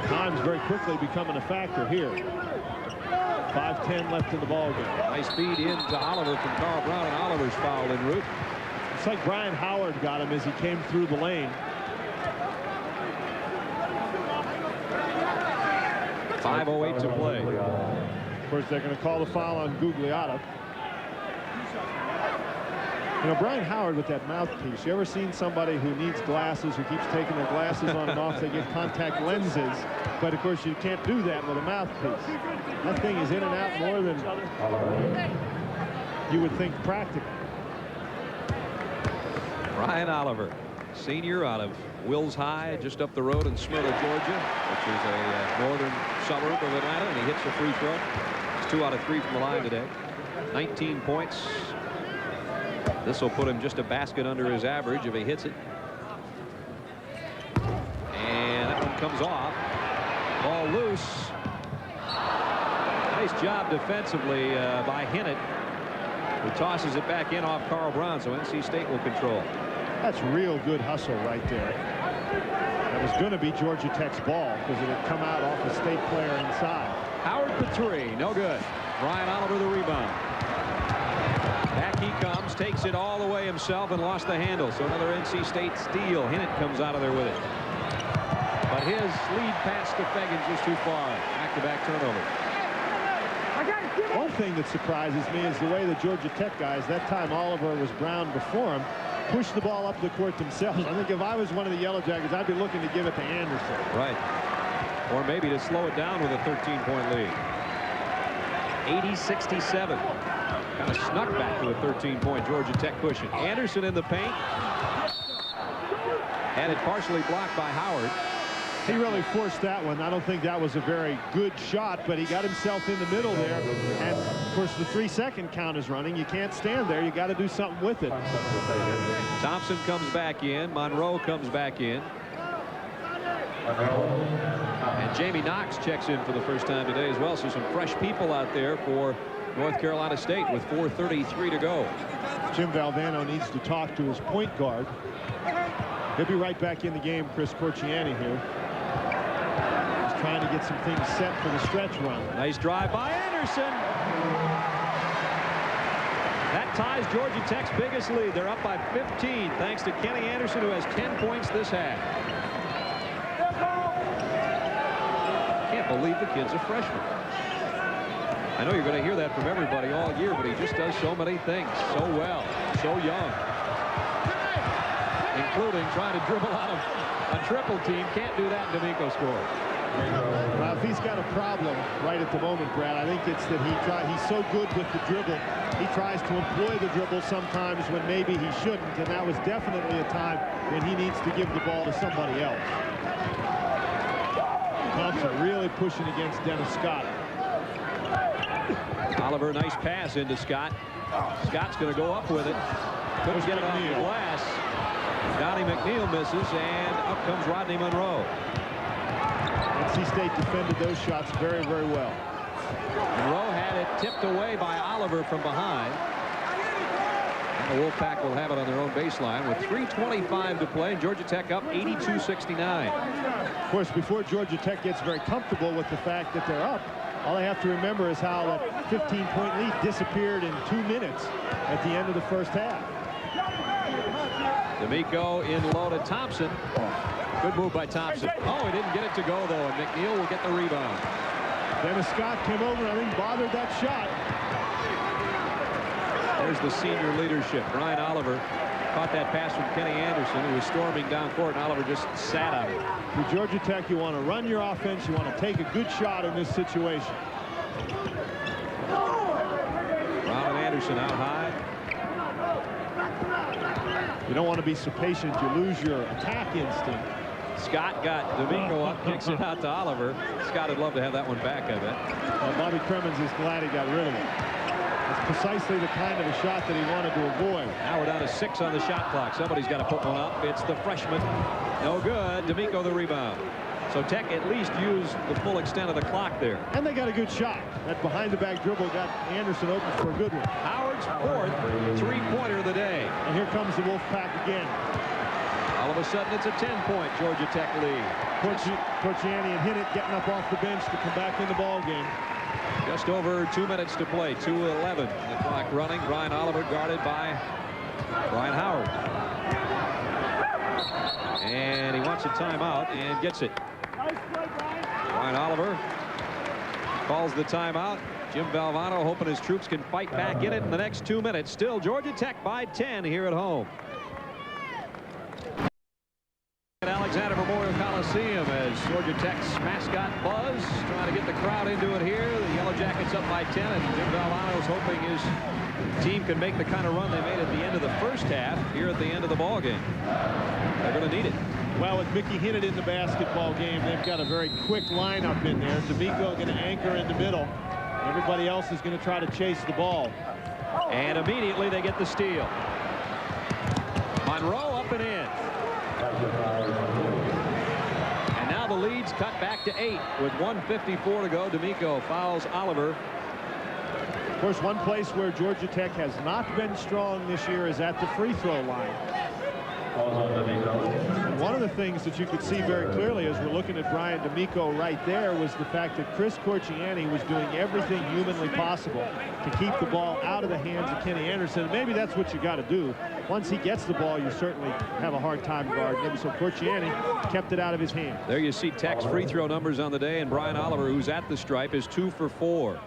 Time's very quickly becoming a factor here. 5:10 left in the ball game. Nice feed into Oliver from Carl Brown, and Oliver's fouled en route. It's like Brian Howard got him as he came through the lane. 5:08 to play. Of course, they're going to call the foul on Gugliotta. You know, Brian Howard with that mouthpiece. You ever seen somebody who needs glasses, who keeps taking their glasses on and off? They get contact lenses. But, of course, you can't do that with a mouthpiece. That thing is in and out more than you would think practical. Ryan Oliver, senior out of Wills High, just up the road in Smyrna, Georgia, which is a northern suburb of Atlanta, and he hits a free throw. It's 2 out of 3 from the line today. 19 points. This will put him just a basket under his average if he hits it. And that one comes off. Ball loose. Nice job defensively by Hinnant, who tosses it back in off Carl Brown, so NC State will control. That's real good hustle right there. That was going to be Georgia Tech's ball because it had come out off a State player inside. Howard for three, no good. Brian Oliver the rebound. Back he comes, takes it all the way himself and lost the handle. So another NC State steal. Hinnant comes out of there with it. But his lead pass to Fagans is too far. Back-to-back turnover. One thing that surprises me is the way the Georgia Tech guys, that time Oliver was Brown before him, pushed the ball up the court themselves. I think if I was one of the Yellow Jackets, I'd be looking to give it to Anderson. Right. Or maybe to slow it down with a 13-point lead. 80-67. Kind of snuck back to a 13-point Georgia Tech cushion. Anderson in the paint. Had it partially blocked by Howard. He really forced that one. I don't think that was a very good shot, but he got himself in the middle there. And, of course, the 3-second count is running. You can't stand there. You got to do something with it. Thompson comes back in. Monroe comes back in. And Jamie Knox checks in for the first time today as well. So some fresh people out there for North Carolina State with 4:33 to go. Jim Valvano needs to talk to his point guard. He'll be right back in the game. Chris Corchiani here. He's trying to get some things set for the stretch run. Nice drive by Anderson. That ties Georgia Tech's biggest lead. They're up by 15 thanks to Kenny Anderson, who has 10 points this half. Can't believe the kid's a freshman. I know you're going to hear that from everybody all year, but he just does so many things so well, so young, including trying to dribble out of a triple team. Can't do that, and D'Amico scores. Well, if he's got a problem right at the moment, Brad, I think it's that he's so good with the dribble. He tries to employ the dribble sometimes when maybe he shouldn't, and that was definitely a time when he needs to give the ball to somebody else. Thompson really pushing against Dennis Scott. Oliver, nice pass into Scott. Scott's going to go up with it. Couldn't get it off the glass. Donnie McNeil misses, and up comes Rodney Monroe. NC State defended those shots very, very well. Monroe had it tipped away by Oliver from behind. And the Wolfpack will have it on their own baseline with 3:25 to play. Georgia Tech up 82-69. Of course, before Georgia Tech gets very comfortable with the fact that they're up, all they have to remember is how that 15-point lead disappeared in 2 minutes at the end of the first half. D'Amico in low to Thompson. Good move by Thompson. Oh, he didn't get it to go, though, and McNeil will get the rebound. Dennis Scott came over and I think bothered that shot. There's the senior leadership. Brian Oliver caught that pass from Kenny Anderson, who was storming down court, and Oliver just sat on it. For Georgia Tech, you want to run your offense. You want to take a good shot in this situation. Brown and Anderson out high. You don't want to be so patient. You lose your attack instinct. Scott got D'Amico up, kicks it out to Oliver. Scott would love to have that one back, I bet. Well, Bobby Cremins is glad he got rid of it. It's precisely the kind of a shot that he wanted to avoid. Now we're down to 6 on the shot clock. Somebody's got to put one up. It's the freshman. No good. D'Amico the rebound. So Tech at least used the full extent of the clock there. And they got a good shot. That behind-the-back dribble got Anderson open for a good one. Howard's 4th three-pointer of the day. And here comes the Wolfpack again. All of a sudden, it's a 10-point Georgia Tech lead. Corchiani and Hinnant getting up off the bench to come back in the ball game. Just over 2 minutes to play. 2:11. The clock running. Brian Oliver guarded by Brian Howard. And he wants a timeout and gets it. Brian Oliver calls the timeout. Jim Valvano hoping his troops can fight back in it in the next 2 minutes. Still Georgia Tech by 10 here at home. At Alexander Memorial Coliseum as Georgia Tech's mascot Buzz trying to get the crowd into it here. The Yellow Jackets up by 10, and Jim Valvano's hoping his team can make the kind of run they made at the end of the first half here at the end of the ball game. They're going to need it. Well, with Mickey Hinnant in the basketball game, they've got a very quick lineup in there. D'Amico going to anchor in the middle. Everybody else is going to try to chase the ball. And immediately they get the steal. Monroe up and in. And now the lead's cut back to 8 with 1:54 to go. D'Amico fouls Oliver. Of course, one place where Georgia Tech has not been strong this year is at the free throw line. And one of the things that you could see very clearly as we're looking at Brian D'Amico right there was the fact that Chris Corchiani was doing everything humanly possible to keep the ball out of the hands of Kenny Anderson. And maybe that's what you got to do. Once he gets the ball, you certainly have a hard time guarding him. So Corchiani kept it out of his hands. There you see Tech's free throw numbers on the day, and Brian Oliver, who's at the stripe, is 2 for 4.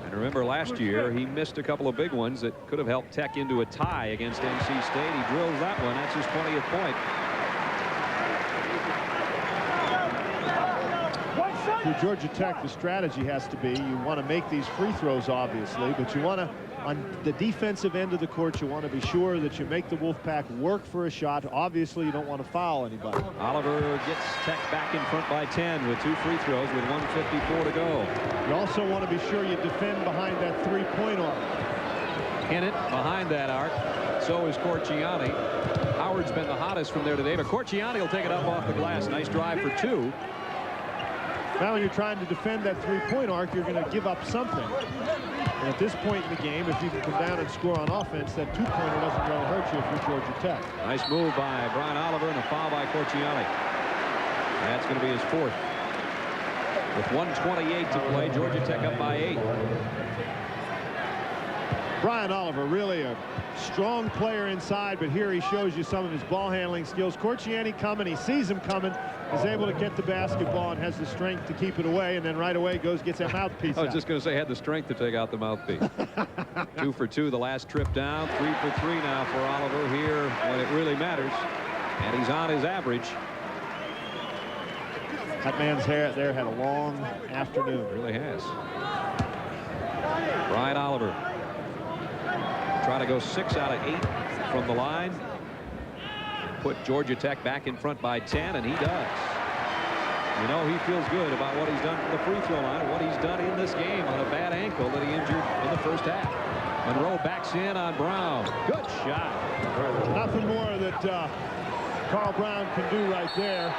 And remember last year he missed a couple of big ones that could have helped Tech into a tie against NC State. He drills that one. That's his 20th point. For Georgia Tech, the strategy has to be you want to make these free throws, obviously, but you want to On the defensive end of the court, you want to be sure that you make the Wolfpack work for a shot. Obviously, you don't want to foul anybody. Oliver gets Tech back in front by 10 with 2 free throws with 1:54 to go. You also want to be sure you defend behind that three-point arc. Hinnant behind that arc. So is Corchiani. Howard's been the hottest from there today, but Corchiani will take it up off the glass. Nice drive for 2. Now when you're trying to defend that three-point arc, you're going to give up something. And at this point in the game, if you can come down and score on offense, that two-pointer doesn't really hurt you if you're Georgia Tech. Nice move by Brian Oliver and a foul by Corchiani. That's going to be his 4th. With 1:28 to play, Georgia Tech up by 8. Brian Oliver, really a strong player inside, but here he shows you some of his ball handling skills. Corchiani coming, he sees him coming, is able to get the basketball and has the strength to keep it away, and then right away gets that mouthpiece I was just going to say, had the strength to take out the mouthpiece. 2 for 2 the last trip down. 3 for 3 now for Oliver here when it really matters, and he's on his average. That man's hair there had a long afternoon. It really has. Brian Oliver try to go 6 out of 8 from the line. Put Georgia Tech back in front by 10, and he does. You know, he feels good about what he's done from the free throw line, what he's done in this game on a bad ankle that he injured in the first half. Monroe backs in on Brown. Good shot. Nothing more that Carl Brown can do right there.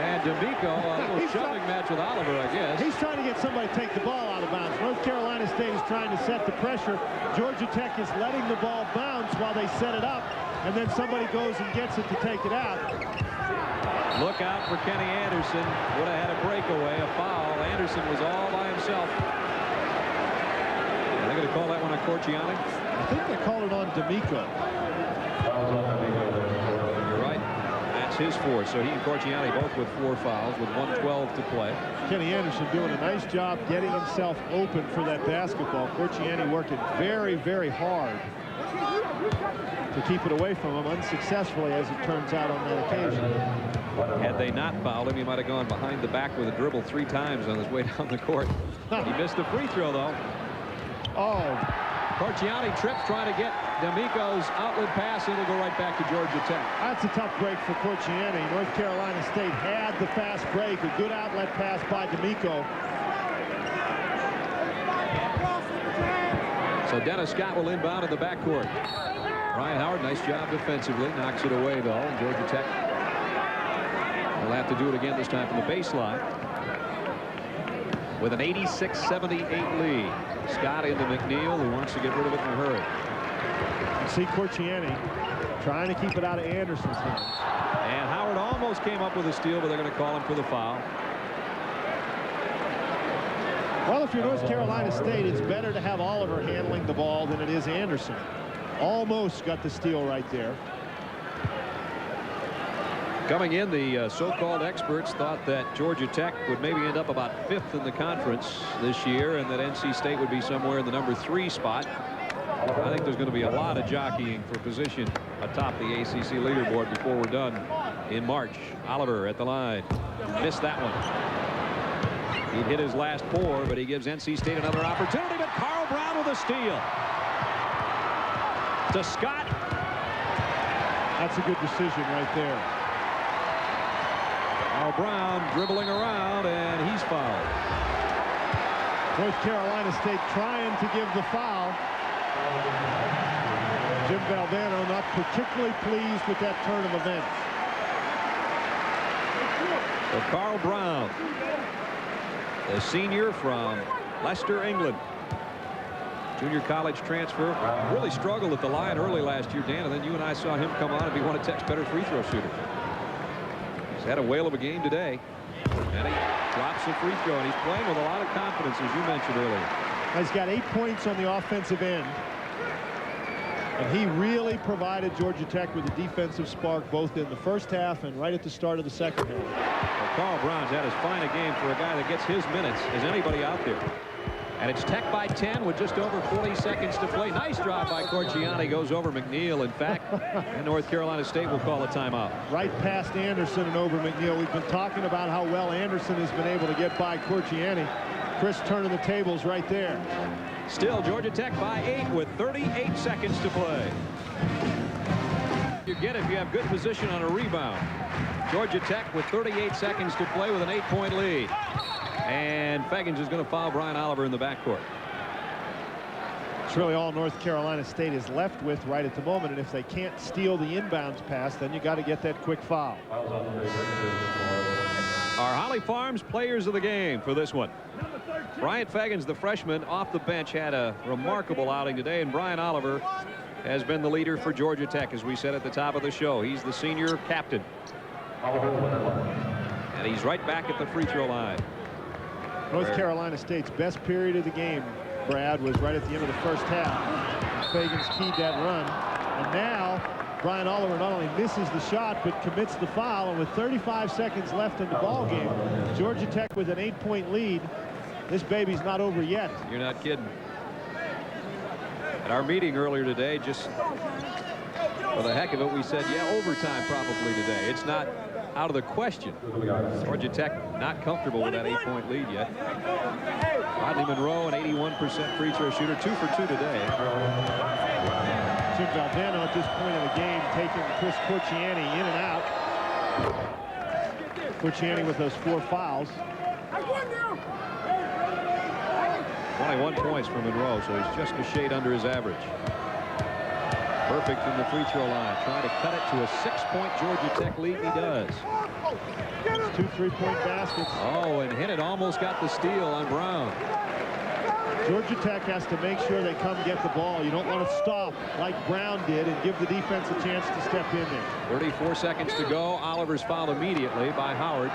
And D'Amico, a little shoving match with Oliver, I guess. He's trying to get somebody to take the ball out of bounds. North Carolina State is trying to set the pressure. Georgia Tech is letting the ball bounce while they set it up, and then somebody goes and gets it to take it out. Look out for Kenny Anderson. Would have had a breakaway, a foul. Anderson was all by himself. Are they going to call that one on Corchiani? I think they called it on D'Amico. You're right. That's his 4. So he and Corchiani both with 4 fouls with 1:12 to play. Kenny Anderson doing a nice job getting himself open for that basketball. Corchiani working very, very hard to keep it away from him, unsuccessfully as it turns out on that occasion. Had they not fouled him, he might have gone behind the back with a dribble 3 times on his way down the court. He missed the free throw, though. Oh. Corchiani trips trying to get D'Amico's outlet pass. It'll go right back to Georgia Tech. That's a tough break for Corchiani. North Carolina State had the fast break. A good outlet pass by D'Amico. So Dennis Scott will inbound in the backcourt. Ryan Howard, nice job defensively. Knocks it away, though. And Georgia Tech will have to do it again, this time from the baseline. With an 86-78 lead. Scott into McNeil, who wants to get rid of it in a hurry. You see Corchiani trying to keep it out of Anderson's hands. And Howard almost came up with a steal, but they're going to call him for the foul. Well, if you're North Carolina State, it's better to have Oliver handling the ball than it is Anderson. Almost got the steal right there. Coming in, the so-called experts thought that Georgia Tech would maybe end up about 5th in the conference this year, and that NC State would be somewhere in the number 3 spot. I think there's going to be a lot of jockeying for position atop the ACC leaderboard before we're done in March. Oliver at the line. Missed that one. He hit his last 4, but he gives NC State another opportunity, but Carl Brown with a steal. To Scott. That's a good decision right there. Carl Brown dribbling around, and he's fouled. North Carolina State trying to give the foul. Jim Valvano not particularly pleased with that turn of events. So Carl Brown, the senior from Leicester, England. Junior college transfer. Really struggled at the line early last year, Dan, and then you and I saw him come on and be one of Tech's better free throw shooters. He's had a whale of a game today. And he drops a free throw, and he's playing with a lot of confidence, as you mentioned earlier. He's got 8 points on the offensive end. And he really provided Georgia Tech with a defensive spark both in the first half and right at the start of the second half. Well, Carl Brown's had as fine a game for a guy that gets his minutes as anybody out there. And it's Tech by 10 with just over 40 seconds to play. Nice drive by Corchiani. Goes over McNeil, in fact. And North Carolina State will call a timeout. Right past Anderson and over McNeil. We've been talking about how well Anderson has been able to get by Corchiani. Chris turning the tables right there. Still Georgia Tech by 8 with 38 seconds to play. You get if you have good position on a rebound. Georgia Tech with 38 seconds to play with an 8-point lead. And Feagins is going to foul Brian Oliver in the backcourt. It's really all North Carolina State is left with right at the moment, and if they can't steal the inbounds pass, then you got to get that quick foul. Our Holly Farms players of the game for this one. Bryant Feagins, the freshman off the bench, had a remarkable outing today, and Brian Oliver has been the leader for Georgia Tech, as we said at the top of the show. He's the senior captain. And he's right back at the free throw line. North Carolina State's best period of the game, Brad, was right at the end of the first half. Feagins keyed that run, and now Brian Oliver not only misses the shot but commits the foul, and with 35 seconds left in the ball game, Georgia Tech with an 8-point lead. This baby's not over yet. You're not kidding. At our meeting earlier today, just for the heck of it, we said, yeah, overtime probably today. It's not out of the question. Georgia Tech not comfortable with that 8-point lead yet. Rodney Monroe, an 81% free throw shooter, 2 for 2 today. Jim Valdano at this point in the game taking Chris Corchiani in and out. Corchiani with those 4 fouls. 21 points for Monroe, so he's just a shade under his average. Perfect from the free throw line, trying to cut it to a 6-point Georgia Tech lead. He does. It's 2 3-point baskets. Oh, and Hinnant almost got the steal on Brown. Georgia Tech has to make sure they come get the ball. You don't want to stop like Brown did and give the defense a chance to step in there. 34 seconds to go. Oliver's fouled immediately by Howard.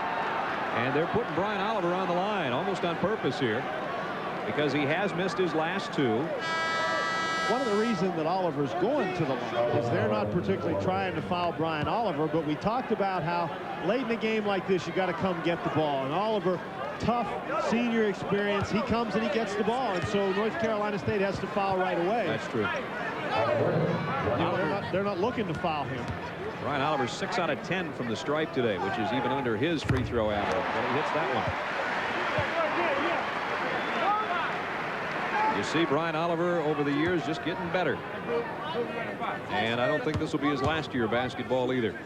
And they're putting Brian Oliver on the line almost on purpose here, because he has missed his last 2. One of the reasons that Oliver's going to the line is they're not particularly trying to foul Brian Oliver, but we talked about how late in a game like this, you got to come get the ball. And Oliver, tough senior experience, he comes and he gets the ball, and so North Carolina State has to foul right away. That's true. You know, they're not looking to foul him. Brian Oliver 6 out of 10 from the stripe today, which is even under his free throw average, but he hits that one. You see Brian Oliver over the years just getting better. And I don't think this will be his last year of basketball either.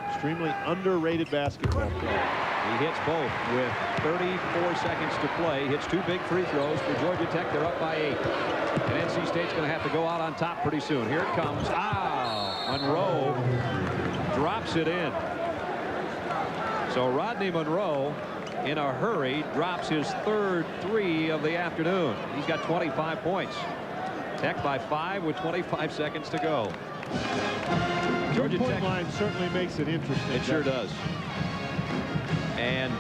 Extremely underrated basketball player. He hits both with 34 seconds to play. Hits 2 big free throws for Georgia Tech. They're up by 8. And NC State's going to have to go out on top pretty soon. Here it comes. Ow! Monroe drops it in. So Rodney Monroe, in a hurry, drops his 3rd 3 of the afternoon. He's got 25 points. Tech by 5 with 25 seconds to go. Georgia Tech line certainly makes it interesting. It sure does. And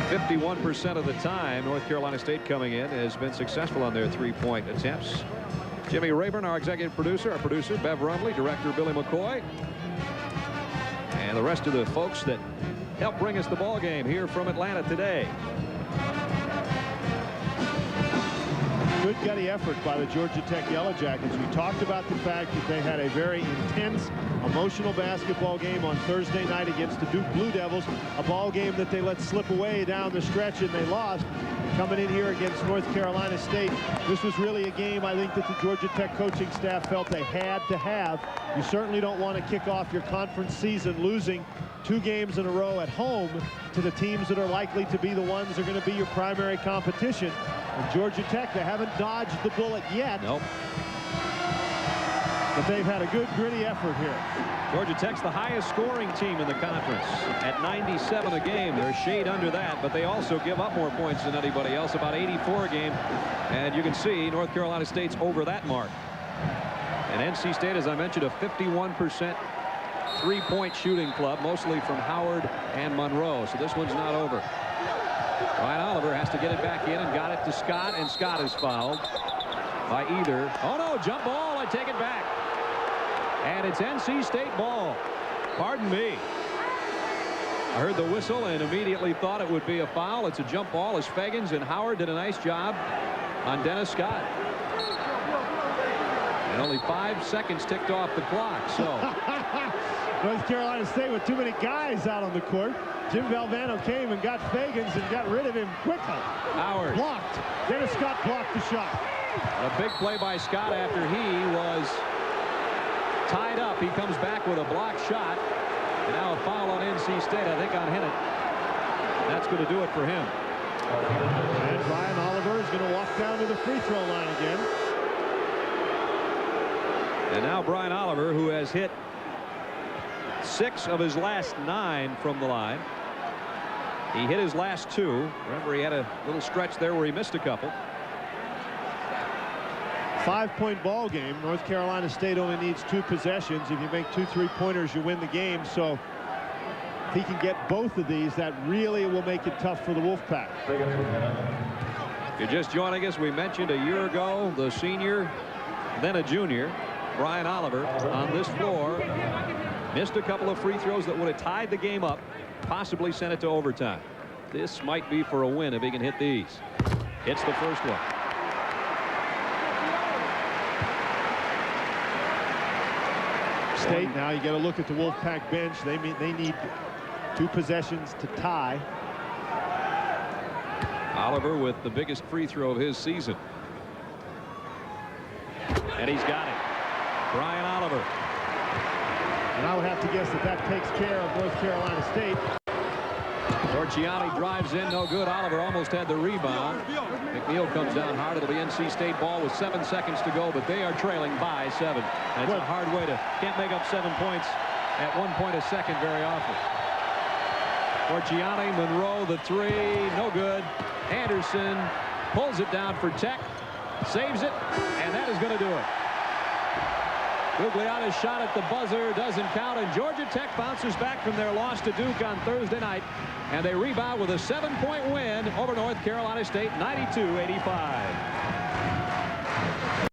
51% of the time, North Carolina State coming in has been successful on their 3-point attempts. Jimmy Rayburn, our executive producer, Bev Rumley, director Billy McCoy, and the rest of the folks that help bring us the ball game here from Atlanta today. Good gutty effort by the Georgia Tech Yellow Jackets. We talked about the fact that they had a very intense, emotional basketball game on Thursday night against the Duke Blue Devils, a ball game that they let slip away down the stretch and they lost. Coming in here against North Carolina State, this was really a game I think that the Georgia Tech coaching staff felt they had to have. You certainly don't want to kick off your conference season losing 2 games in a row at home to the teams that are likely to be the ones that are going to be your primary competition. And Georgia Tech, they haven't dodged the bullet yet. Nope. But they've had a good, gritty effort here. Georgia Tech's the highest scoring team in the conference at 97 a game. They're a shade under that, but they also give up more points than anybody else, about 84 a game. And you can see North Carolina State's over that mark. And NC State, as I mentioned, a 51% 3-point shooting club, mostly from Howard and Monroe. So this one's not over. Brian Oliver has to get it back in and got it to Scott, and Scott is fouled by either. Oh no, jump ball, I take it back. And it's NC State ball. Pardon me. I heard the whistle and immediately thought it would be a foul. It's a jump ball as Feagins and Howard did a nice job on Dennis Scott. And only 5 seconds ticked off the clock, so North Carolina State with too many guys out on the court. Jim Valvano came and got Fagans and got rid of him quickly. Howard. Blocked. Dennis Scott blocked the shot. A big play by Scott after he was tied up. He comes back with a blocked shot. And now a foul on NC State, I think, on Hennett. That's going to do it for him. And Brian Oliver is going to walk down to the free throw line again. And now Brian Oliver, who has hit 6 of his last 9 from the line. He hit his last 2. Remember, he had a little stretch there where he missed a couple. 5-point ball game. North Carolina State only needs 2 possessions. If you make 2 3-pointers, you win the game. So if he can get both of these, that really will make it tough for the Wolfpack. If you're just joining us, we mentioned a year ago the senior, then a junior, Brian Oliver, on this floor, missed a couple of free throws that would have tied the game up, possibly sent it to overtime. This might be for a win if he can hit these. Hits the first one. State, now you got to look at the Wolfpack bench. They need 2 possessions to tie. Oliver with the biggest free throw of his season. And he's got it. Brian Oliver. And I would have to guess that that takes care of North Carolina State. Torchiani drives in, no good. Oliver almost had the rebound. McNeil comes down hard. It'll be NC State ball with 7 seconds to go, but they are trailing by 7. And it's a hard way to can't make up 7 points at 1 point a second very often. Torchiani, Monroe, the 3, no good. Anderson pulls it down for Tech, saves it, and that is going to do it. Gugliotta's shot at the buzzer doesn't count, and Georgia Tech bounces back from their loss to Duke on Thursday night, and they rebound with a 7-point win over North Carolina State, 92-85.